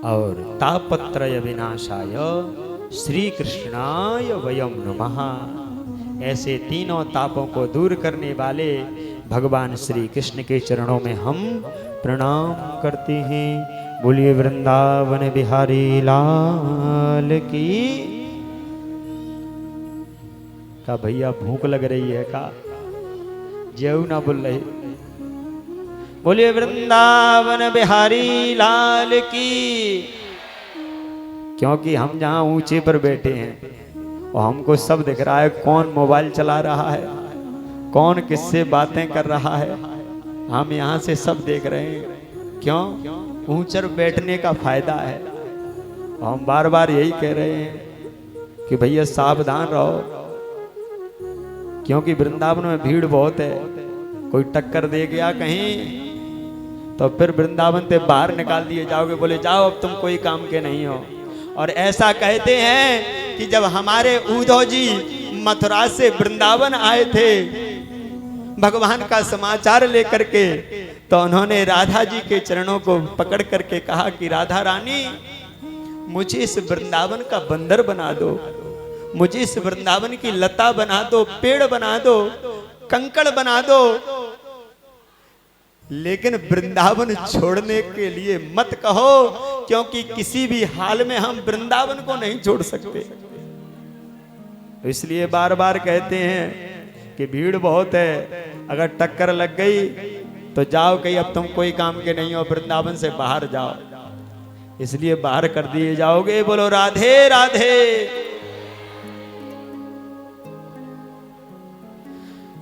और तापत्रय विनाशाय श्री कृष्णाय वयम नमः, ऐसे तीनों तापों को दूर करने वाले भगवान श्री कृष्ण के चरणों में हम प्रणाम करते हैं। बोलिए वृंदावन बिहारी लाल की। का भैया भूख लग रही है का? जेऊ ना बोल रहे। बोलिए वृंदावन बिहारी लाल की। क्योंकि हम जहां ऊंचे पर बैठे हैं और हमको सब दिख रहा है, कौन मोबाइल चला रहा है, कौन किससे बातें कर रहा है, हम यहाँ से सब देख रहे हैं। क्यों? ऊंचर बैठने का फायदा है। हम बार बार यही कह रहे हैं कि भैया सावधान रहो, क्योंकि वृंदावन में भीड़ बहुत है। कोई टक्कर दे गया कहीं तो फिर वृंदावन से बाहर निकाल दिए जाओगे, बोले जाओ अब तुम कोई काम के नहीं हो। और ऐसा कहते हैं कि जब हमारे उद्धव जी मथुरा से वृंदावन आए थे भगवान का समाचार लेकर के, तो उन्होंने राधा जी के चरणों को पकड़ करके कहा कि राधा रानी, मुझे इस वृंदावन का बंदर बना दो, मुझे इस वृंदावन की लता बना दो, पेड़ बना दो, कंकड़ बना दो, लेकिन वृंदावन छोड़ने के लिए मत कहो, क्योंकि किसी भी हाल में हम वृंदावन को नहीं छोड़ सकते। इसलिए बार बार कहते हैं कि भीड़ बहुत है, अगर टक्कर लग गई तो जाओ कहीं, अब तुम कोई काम के नहीं हो, वृंदावन से बाहर जाओ। इसलिए बाहर कर दिए जाओगे। बोलो राधे राधे।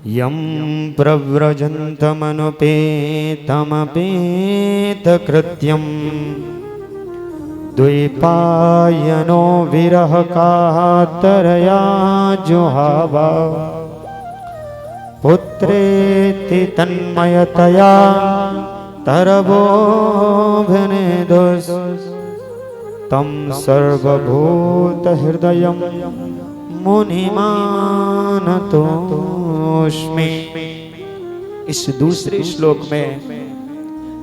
यम प्रव्रजन्तमनुपेतमपेत कृत्यम द्वैपायनो विरह कातरया जुहावा पुत्रेति तन्मयतया तरवोऽभिनेदुस् तं सर्वभूत हृदयं मुनिमानतोऽस्मि।
इस दूसरे श्लोक में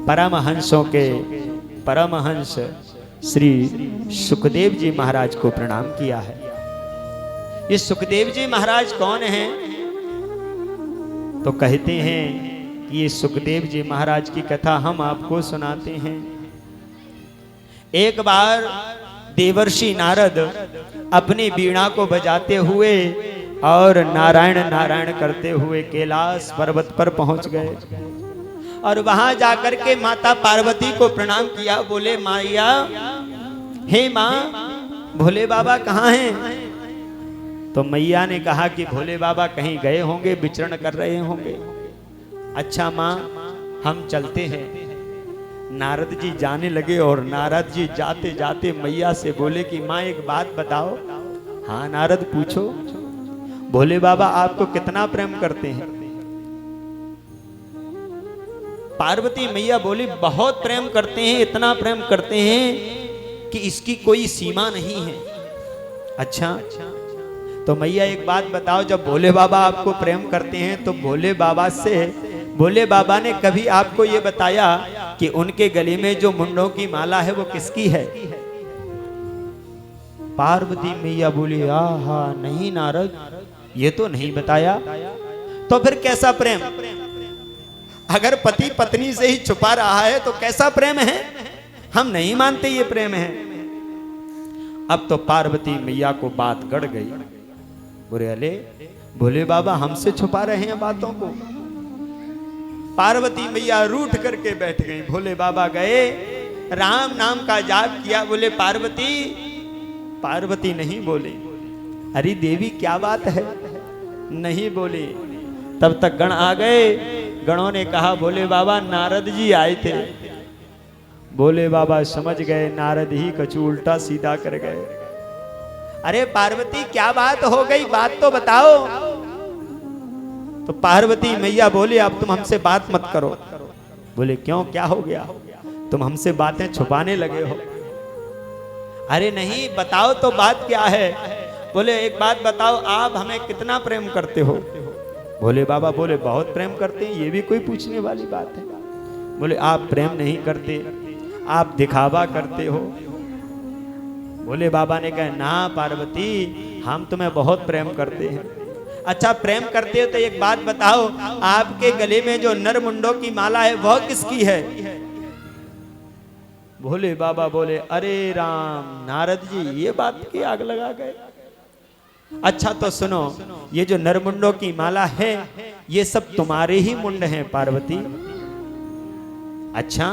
परमहंसों के परमहंस श्री सुखदेव जी महाराज को प्रणाम किया है। ये सुखदेव जी महाराज कौन हैं? तो कहते हैं कि ये सुखदेव जी महाराज की कथा हम आपको सुनाते हैं। एक बार देवर्षि नारद अपनी वीणा को बजाते हुए और नारायण नारायण करते हुए कैलाश पर्वत पर पहुंच गए और वहां जाकर के माता पार्वती को प्रणाम किया। बोले मैया, हे माँ, भोले बाबा कहाँ हैं? तो मैया ने कहा कि भोले बाबा कहीं गए होंगे, विचरण कर रहे होंगे। अच्छा माँ, हम चलते हैं। नारद जी जाने लगे और नारद जी जाते जाते मैया से बोले कि माँ एक बात बताओ। हाँ नारद, पूछो। भोले बाबा आपको कितना प्रेम करते हैं? पार्वती मैया बोली बहुत प्रेम करते हैं, इतना प्रेम करते हैं कि इसकी कोई सीमा नहीं है। अच्छा, तो मैया एक बात बताओ, जब भोले बाबा आपको प्रेम करते हैं तो भोले बाबा ने कभी आपको ये बताया कि उनके गले में जो मुंडों की माला है वो किसकी है? पार्वती मैया बोली आहा नहीं नारद, ये तो नहीं बताया। तो फिर कैसा प्रेम? अगर पति पत्नी से ही छुपा रहा है तो कैसा प्रेम है? हम नहीं मानते ये प्रेम है। अब तो पार्वती मैया को बात गड़ गई। बोले अले भोले बाबा हमसे छुपा रहे हैं बातों को। पार्वती मैया रूठ करके बैठ गई। भोले बाबा गए, राम नाम का जाप किया। बोले पार्वती, पार्वती नहीं बोली। अरे देवी क्या बात है? नहीं बोली। तब तक गण आ गए। गणों ने कहा भोले बाबा नारद जी आए थे। भोले बाबा समझ गए नारद ही कछु उल्टा सीधा कर गए। अरे पार्वती क्या बात हो गई, बात तो बताओ। तो पार्वती मैया बोले अब तुम हमसे बात मत करो। बोले क्यों, क्या हो गया? तुम हमसे बातें छुपाने लगे हो। अरे नहीं बताओ तो बात क्या है? बोले एक बात बताओ, आप हमें कितना प्रेम करते हो? भोले बाबा बोले बहुत प्रेम करते हैं, ये भी कोई पूछने वाली बात है? बोले आप प्रेम नहीं करते, आप दिखावा करते हो। भोले बाबा ने कहा ना पार्वती, हम तुम्हें बहुत प्रेम करते हैं। अच्छा प्रेम करते हो तो एक बात बताओ, आपके गले में जो नर मुंडों की माला है वह किसकी है? भोले बाबा बोले अरे राम नारद जी ये बात की आग लगा गए। अच्छा तो सुनो, ये जो नरमुंडों की माला है ये सब तुम्हारे ही मुंड हैं पार्वती। अच्छा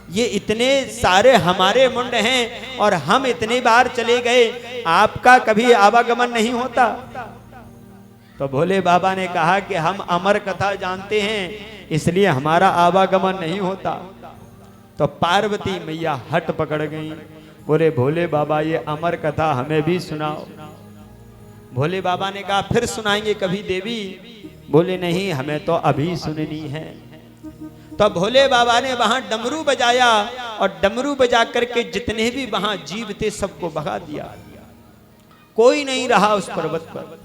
ये इतने सारे हमारे मुंड हैं और हम इतनी बार चले गए, आपका कभी आवागमन नहीं होता? तो भोले बाबा ने कहा कि हम अमर कथा जानते हैं इसलिए हमारा आवागमन नहीं होता। तो पार्वती मैया हट पकड़ गई। बोले भोले बाबा ये अमर कथा हमें भी सुनाओ। भोले बाबा ने कहा फिर सुनाएंगे कभी देवी। बोले नहीं हमें तो अभी सुननी है। तो भोले बाबा ने वहां डमरू बजाया और डमरू बजा करके जितने भी वहां जीव थे सबको भगा दिया। कोई नहीं रहा उस पर्वत पर।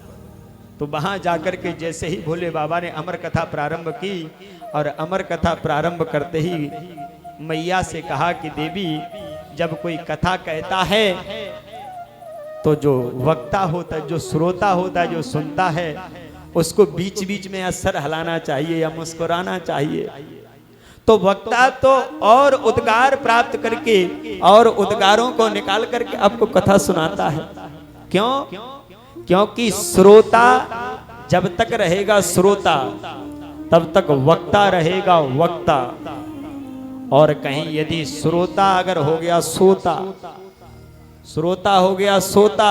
तो वहां जाकर के जैसे ही भोले बाबा ने अमर कथा प्रारंभ की और अमर कथा प्रारंभ करते ही मैया से कहा कि देवी जब कोई कथा कहता है तो जो वक्ता होता है, जो श्रोता होता है, जो सुनता है उसको बीच बीच में या सर हिलाना चाहिए या मुस्कुराना चाहिए। तो वक्ता तो और उद्गार प्राप्त करके और उद्गारों को निकाल करके आपको कथा सुनाता है। क्यों? क्योंकि श्रोता जब तक रहेगा श्रोता तब तक वक्ता रहेगा वक्ता। और कहीं यदि श्रोता अगर हो गया सोता, श्रोता हो गया सोता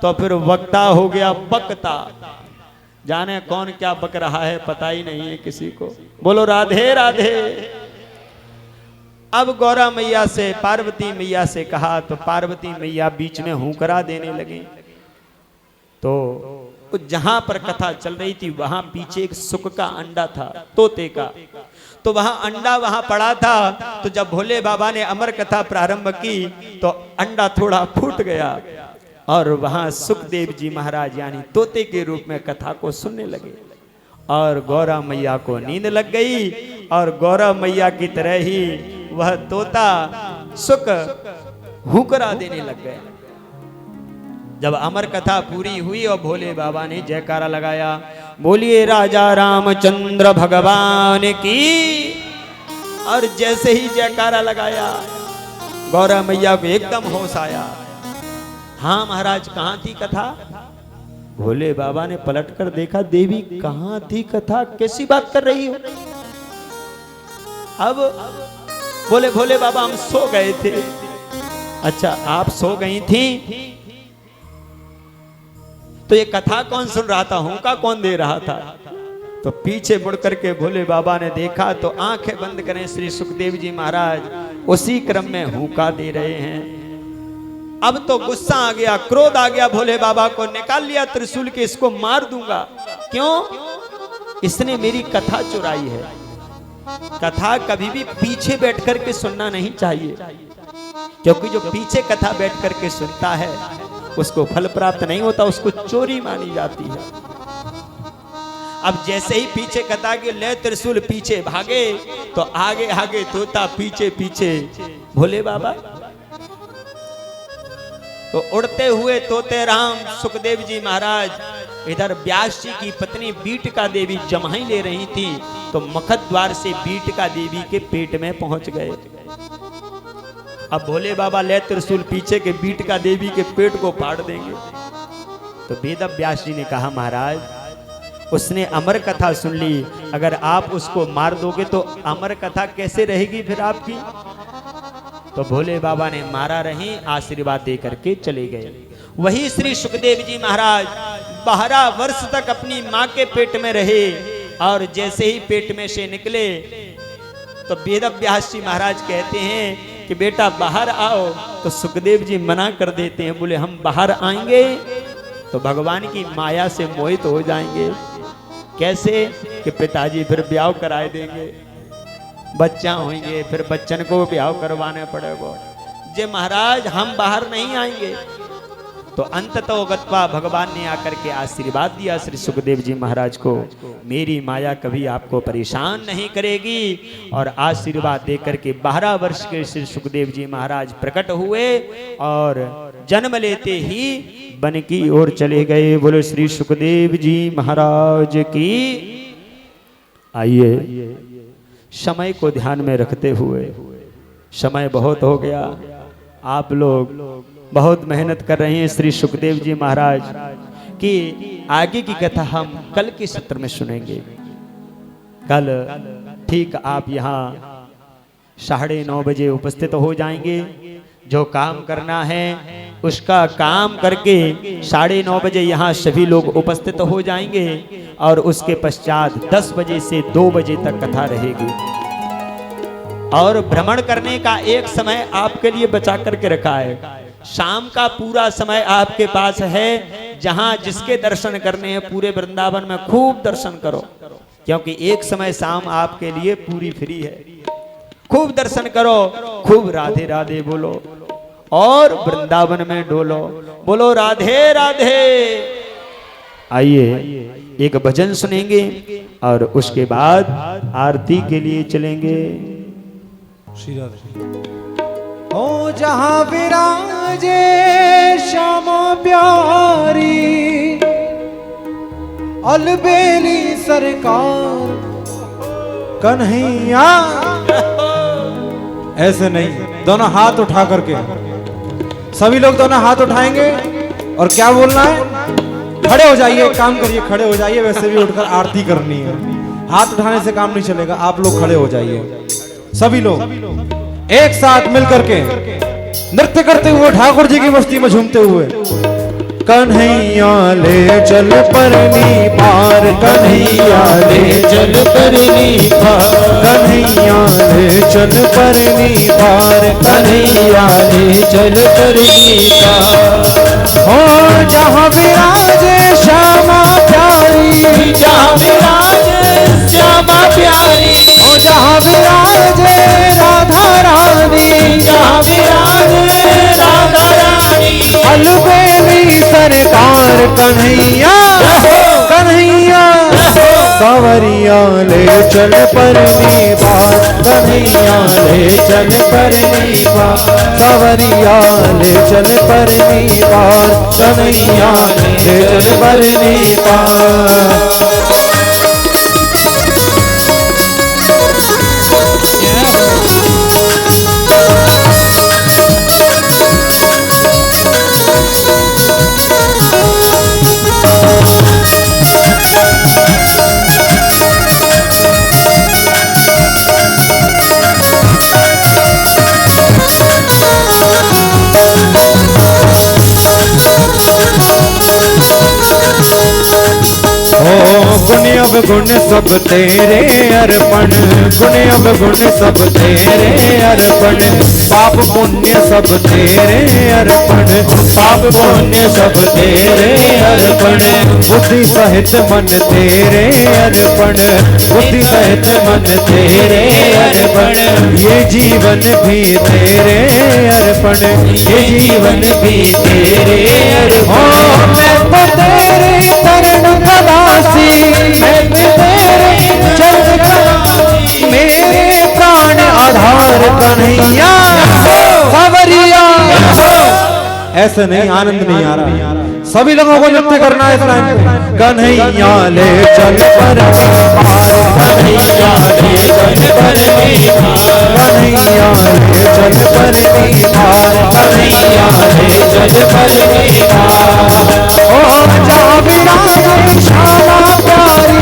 तो फिर वक्ता हो गया बकता। जाने कौन क्या बक रहा है पता ही नहीं है किसी को। बोलो राधे राधे। अब गौरा मैया से पार्वती मैया से कहा तो पार्वती मैया बीच में हुंकरा देने लगी। तो जहां पर कथा चल रही थी वहां पीछे एक सुक का अंडा था, तोते का। तो वहां अंडा वहां पड़ा था। तो जब भोले बाबा ने अमर कथा प्रारंभ की तो अंडा थोड़ा फूट गया और वहां सुखदेव जी महाराज यानी तोते के रूप में कथा को सुनने लगे। और गौरा मैया को नींद लग गई और गौरा मैया की तरह ही वह तोता सुख हुंकरा देने लग गया। जब अमर कथा पूरी हुई और भोले बाबा ने जयकारा लगाया, बोलिए राजा रामचंद्र भगवान की। और जैसे ही जयकारा लगाया गौरा मैया को एकदम होश आया। हाँ महाराज कहाँ थी कथा? भोले बाबा ने पलटकर देखा, देवी कहाँ थी कथा, कैसी बात कर रही हो? अब बोले भोले बाबा हम सो गए थे। अच्छा आप सो गई थी तो ये कथा कौन सुन रहा था, हुंका कौन दे रहा था? तो पीछे मुड़ करके भोले बाबा ने देखा तो आंखें बंद करें श्री सुखदेव जी महाराज उसी क्रम में हुंका दे रहे हैं। अब तो गुस्सा आ गया, क्रोध आ गया भोले बाबा को, निकाल लिया त्रिशूल के, इसको मार दूंगा। क्यों? इसने मेरी कथा चुराई है। कथा कभी भी पीछे बैठ करके सुनना नहीं चाहिए, क्योंकि जो पीछे कथा बैठ करके सुनता है उसको फल प्राप्त नहीं होता, उसको चोरी मानी जाती है। अब जैसे ही पीछे कथा के ले त्रिशूल पीछे भागे तो आगे आगे तोता पीछे पीछे भोले बाबा। तो उड़ते हुए तोते राम सुखदेव जी महाराज इधर व्यास जी की पत्नी बीटका देवी जमाई ले रही थी तो मखद द्वार से बीटका देवी के पेट में पहुंच गए। अब भोले बाबा ले त्रिशूल पीछे के बीटका देवी के पेट को फाड़ देंगे। तो वेद व्यास जी ने कहा महाराज उसने अमर कथा सुन ली, अगर आप उसको मार दोगे तो अमर कथा कैसे रहेगी फिर आपकी। तो भोले बाबा ने मारा रही, आशीर्वाद दे करके चले गए। वही श्री सुखदेव जी महाराज 12 वर्ष तक अपनी माँ के पेट में रहे और जैसे ही पेट में से निकले तो वेद व्यास जी महाराज कहते हैं कि बेटा बाहर आओ। तो सुखदेव जी मना कर देते हैं, बोले हम बाहर आएंगे तो भगवान की माया से मोहित हो जाएंगे। कैसे कि पिताजी फिर ब्याह कराए देंगे, बच्चा होंगे, फिर बच्चन को ब्याह करवाने पड़ेगा। जे महाराज हम बाहर नहीं आएंगे। तो अंततः गत्वा भगवान ने आकर के आशीर्वाद दिया श्री सुखदेव जी महाराज को, मेरी माया कभी आपको परेशान नहीं करेगी। और आशीर्वाद देकर के 12 वर्ष के श्री सुखदेव जी महाराज प्रकट हुए और जन्म लेते ही वन की ओर चले गए। बोलो श्री सुखदेव जी महाराज की। आइए समय को ध्यान में रखते हुए, समय बहुत हो गया, आप लोग बहुत मेहनत कर रहे हैं श्री सुखदेव जी महाराज की। आगे की कथा हम कल के सत्र में सुनेंगे। कल ठीक आप यहाँ 9:30 बजे उपस्थित हो जाएंगे। जो काम करना है उसका काम करके 9:30 बजे यहाँ सभी लोग उपस्थित हो जाएंगे और उसके पश्चात 10 बजे से 2 बजे तक कथा रहेगी। और भ्रमण करने का एक समय आपके लिए बचा करके रखा है। शाम का पूरा समय आपके पास है, जहां जिसके दर्शन करने हैं पूरे वृंदावन में खूब दर्शन करो, क्योंकि एक समय शाम आपके लिए पूरी फ्री है। खूब दर्शन करो, खूब राधे राधे बोलो और वृंदावन में डोलो। बोलो राधे राधे। आइए एक भजन सुनेंगे और उसके बाद आरती के लिए चलेंगे।
श्री राधे। ओ जहां विराजे श्यामा प्यारी, अलबेली सरकार कन्हैया। ऐसे नहीं, दोनों हाथ उठा करके सभी लोग दोनों हाथ उठाएंगे और क्या बोलना है, खड़े हो जाइए। काम करिए, खड़े हो जाइए। वैसे भी उठकर आरती करनी है, हाथ उठाने से काम नहीं चलेगा। आप लोग खड़े हो जाइए, सभी लोग एक साथ मिलकर के नृत्य करते हुए ठाकुर जी की मस्ती में झूमते हुए। कन्हैया ले चल परनी पार, कन्हैया ले चल परनी पार, कन्हैया ले चल परनी पार, कन्हैया ले चल परनी पार। हो जहाँ विराजे श्यामा प्यारी, जहाँ विराजे श्यामा प्यारी, हो जहाँ विराजे राधा रानी, जहाँ विराजे राधा रानी, अलबेली सरकार कन्हैया कन्हैया। सवरिया ले चल परनी पार, कन्हैया ले चल परनी पार, सवरिया ले चल परनी पार, कन्हैया ले चल परनी पार। गुण अवगुण सब तेरे अर्पण, गुण अवगुण सब तेरे अर्पण, पाप पुण्य सब तेरे अर्पण, पाप पुण्य सब तेरे अर्पण, बुद्धि सहित मन तेरे अर्पण, बुद्धि सहित मन तेरे अर्पण, ये जीवन भी तेरे अर्पण, ये जीवन भी तेरे अर्पण। मैं तो तेरे चरण का दासी, मैं प्यार कन्हैया सावरिया। ऐसे नहीं, आनंद नहीं आ रहा। सभी लोगों को नृत्य करना है इस लाइन पे। कन्हैया ले चल पर कन्हैया ले चल पर कन्हैया ले चल पर कन्हैया ले चल पर ओ जा विराजे श्यामा प्यारी,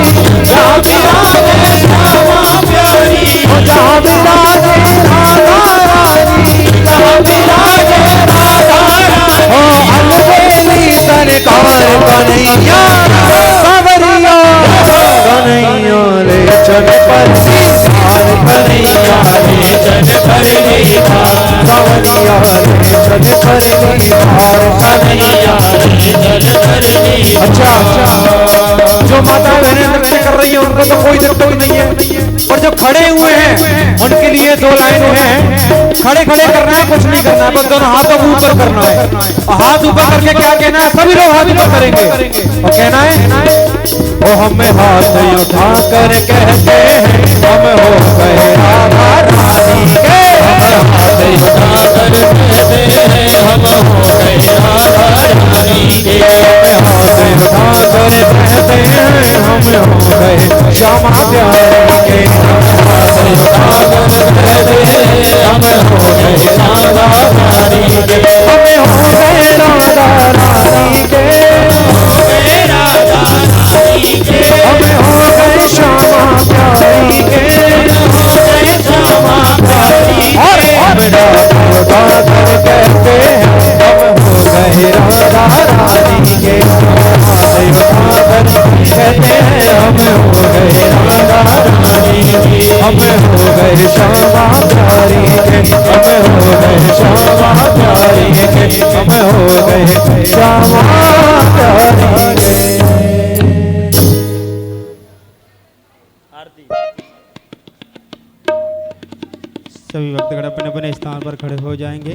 जा विराजे श्यामा प्यारी, ओ जा विराजे राधा रानी, जा विराजे राधा रानी, ओ अलबेली सरकार कन्हैया सावरिया। कन्हैया ले चल पर कन्हैया ले चल पर सावरिया ले चल पर कन्हैया ले चल पर। अच्छा, जो माता बहनें नृत्य कर रही है उनको तो कोई दिक्कत नहीं है, और जो खड़े हुए हैं उनके लिए दो लाइनें हैं। खड़े खड़े करना है, कुछ नहीं करना है, बस दोनों हाथों को ऊपर करना है। और हाथ ऊपर करके क्या कहना है, सभी लोग हाथ ऊपर करेंगे और कहना है ओ हमें हाथ उठा कर कहते हैं हम हो गए राधा रानी के। हमें हाथ उठा कर कहते हैं हम हो गए राधा रानी के। हमें हाथ उठा कर कहते हैं हम हो गए श्यामा प्यारी के। हाथ उठा कर कहते हैं हम हो गए राधा रानी के। हमें हो गए राधा रानी के, हमें हो गए श्यामा प्यारी के, श्यामा प्यारी के। हमें राधा कर कहते हैं हम हो गए राधा रानी के। राधा कर कहते हैं हम हो गए राधा रानी के। हमें हो गए श्यामा प्यारी के, हमें हो गए श्यामा प्यारी के, हमें हो गए श्यामा प्यारी के।
सभी भक्तगण अपने अपने स्थान पर खड़े हो जाएंगे।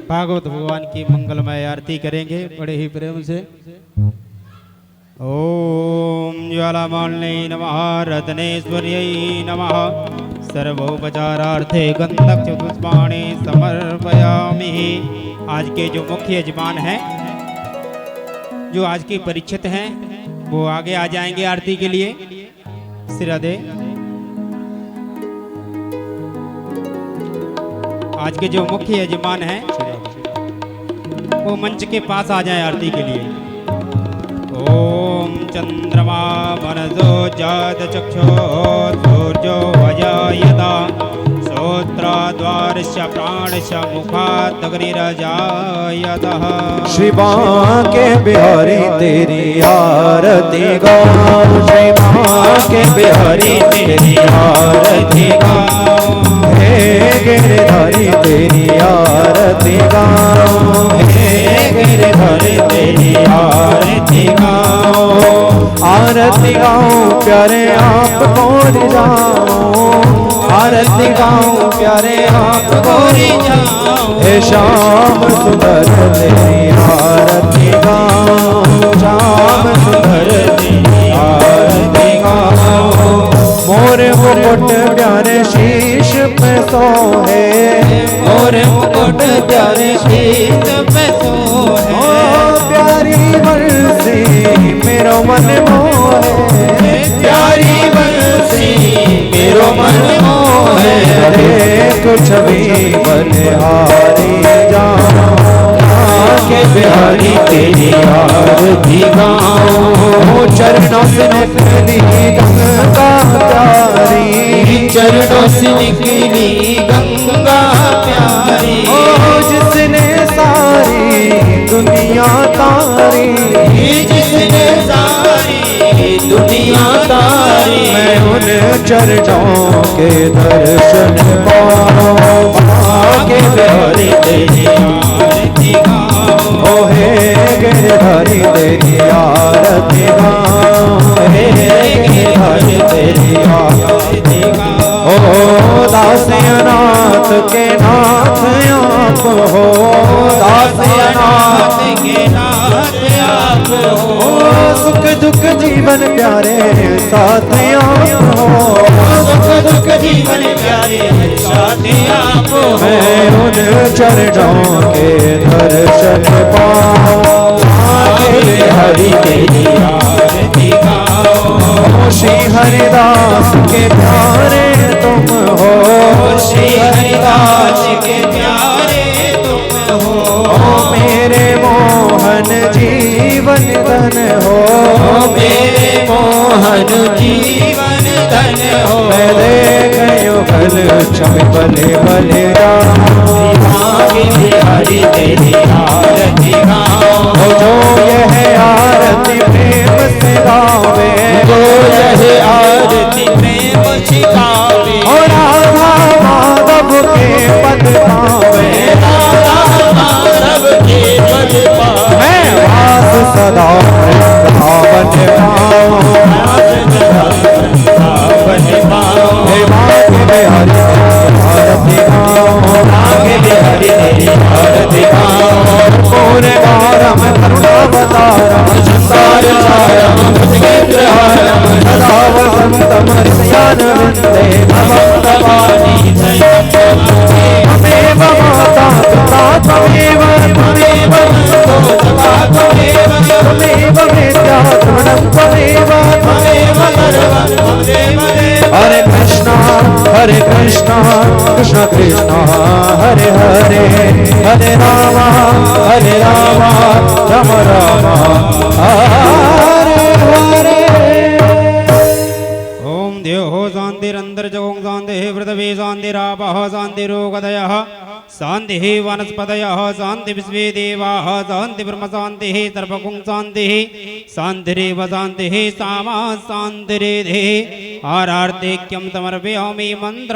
भागवत भगवान की मंगलमय आरती करेंगे बड़े ही प्रेम से। ओम ज्वालामालिन्यै नमः, रत्नेश्वर्यै नमः, सर्वोपचारार्थे गंधकपुष्पाणि समर्पयामि। आज के जो मुख्य यजमान हैं, जो आज के परीक्षित हैं, वो आगे आ जाएंगे आरती के लिए। श्रीराधे। आज के जो मुख्य यजमान हैं वो मंच के पास आ जाएं आरती के लिए। ओम चंद्रमा मनसो जात चक्षो सूर्यो वजायता श्रोत्रद्वारस्य प्राणस्य मुखात् अग्निरजायतः।
श्री बांके बिहारी तेरी आरती गाओ, श्री बांके बिहारी तेरी आरती गाओ, हे गिरधारी तेरी आरती गाओ, हे गिरधारी तेरी आरती गाओ। आरती गाओ प्यारे आप को रिझाओ, आरती गाओ प्यारे आप को रिझाओ। हे श्याम सुंदर तेरी आरती गाओ, श्याम सुंदर तेरी आरती गाओ। मोर मुकुट प्यारे शीश पे सोहे, मोर मुकुट प्यारे शीश पे सोहे। प्यारी बंसी मेरो मन मोहे, प्यारी बंसी मेरो मन मोहे। देख छवि बलिहारी जाऊं, के बिहारी तेरी आरती गाऊं। चरणों से निकली गंगा प्यारी, चरणों से निकली गंगा प्यारी। ओ जिसने सारी दुनिया तारी, जिसने सारी दुनिया तारी। मैं उन चरणों के दर्शन पाऊं, के बिहारी तेरी आरती गाऊं। ओ हे गिरधारी तेरी आरती गाऊं, हे गिरधारी तेरी आरती गाऊं। ओ दास अनाथ के नाथ आप हो, दास अनाथ के नाथ
साथ आप हो।
सुख दुख जीवन प्यारे साथ आप हो।
सुख दुख जीवन प्यारे साथ आप हो।
मैं उन चरणों के दर्शन पाऊं, आगे हरि तेरी
आरती गाओ।
श्री हरिदास के प्यारे तुम हो।
श्री हरिदास के प्यारे तुम हो।
ओ मेरे मोहन जीवन धन हो।
मेरे मोहन जीवन धन हो।
मैं देख युगल छवि बले बले राम।
आगे हरि तेरी आरती गाओ।
जो यह आरती प्रेम से गावे,
जो यह आरती प्रेम से गावे।
और राधा माधव के पद पावे।
राधा माधव के पद पावे।
मैं वास सदा वृंदावन पाऊं।
वृंदावन पाओ।
हे भाग्य में हरि आरती गाऊं।
आगे हरि तेरी आरती गाओ।
पूरे गारम करुणावतारम संसार सारम भुजगेन्द्रहारम सदा वसंतम हृदयानविन्दे भवन्तवाणी त्वमेव माता पिता त्वमेव त्वमेव बन्धो सखा त्वमेव त्वमेव विद्या द्रविणं त्वमेव त्वमेव सर्वं त्वमेव देव। हरे कृष्णा कृष्ण कृष्ण हरे हरे, हरे राम राम राम हरे हरे।
ओम देव हो शांतिरंतर जगों शांति पृथ्वी शांतिरापः शांतिरोगदयः शांतिः वनस्पतयः शांति विश्वे देवाः शांति ब्रह्म शांतिः सर्वगुण शांतिः शांतिरेव शांतिः सामा शांतिरेधे आरार्तेक्यं समर्पयामि मंत्र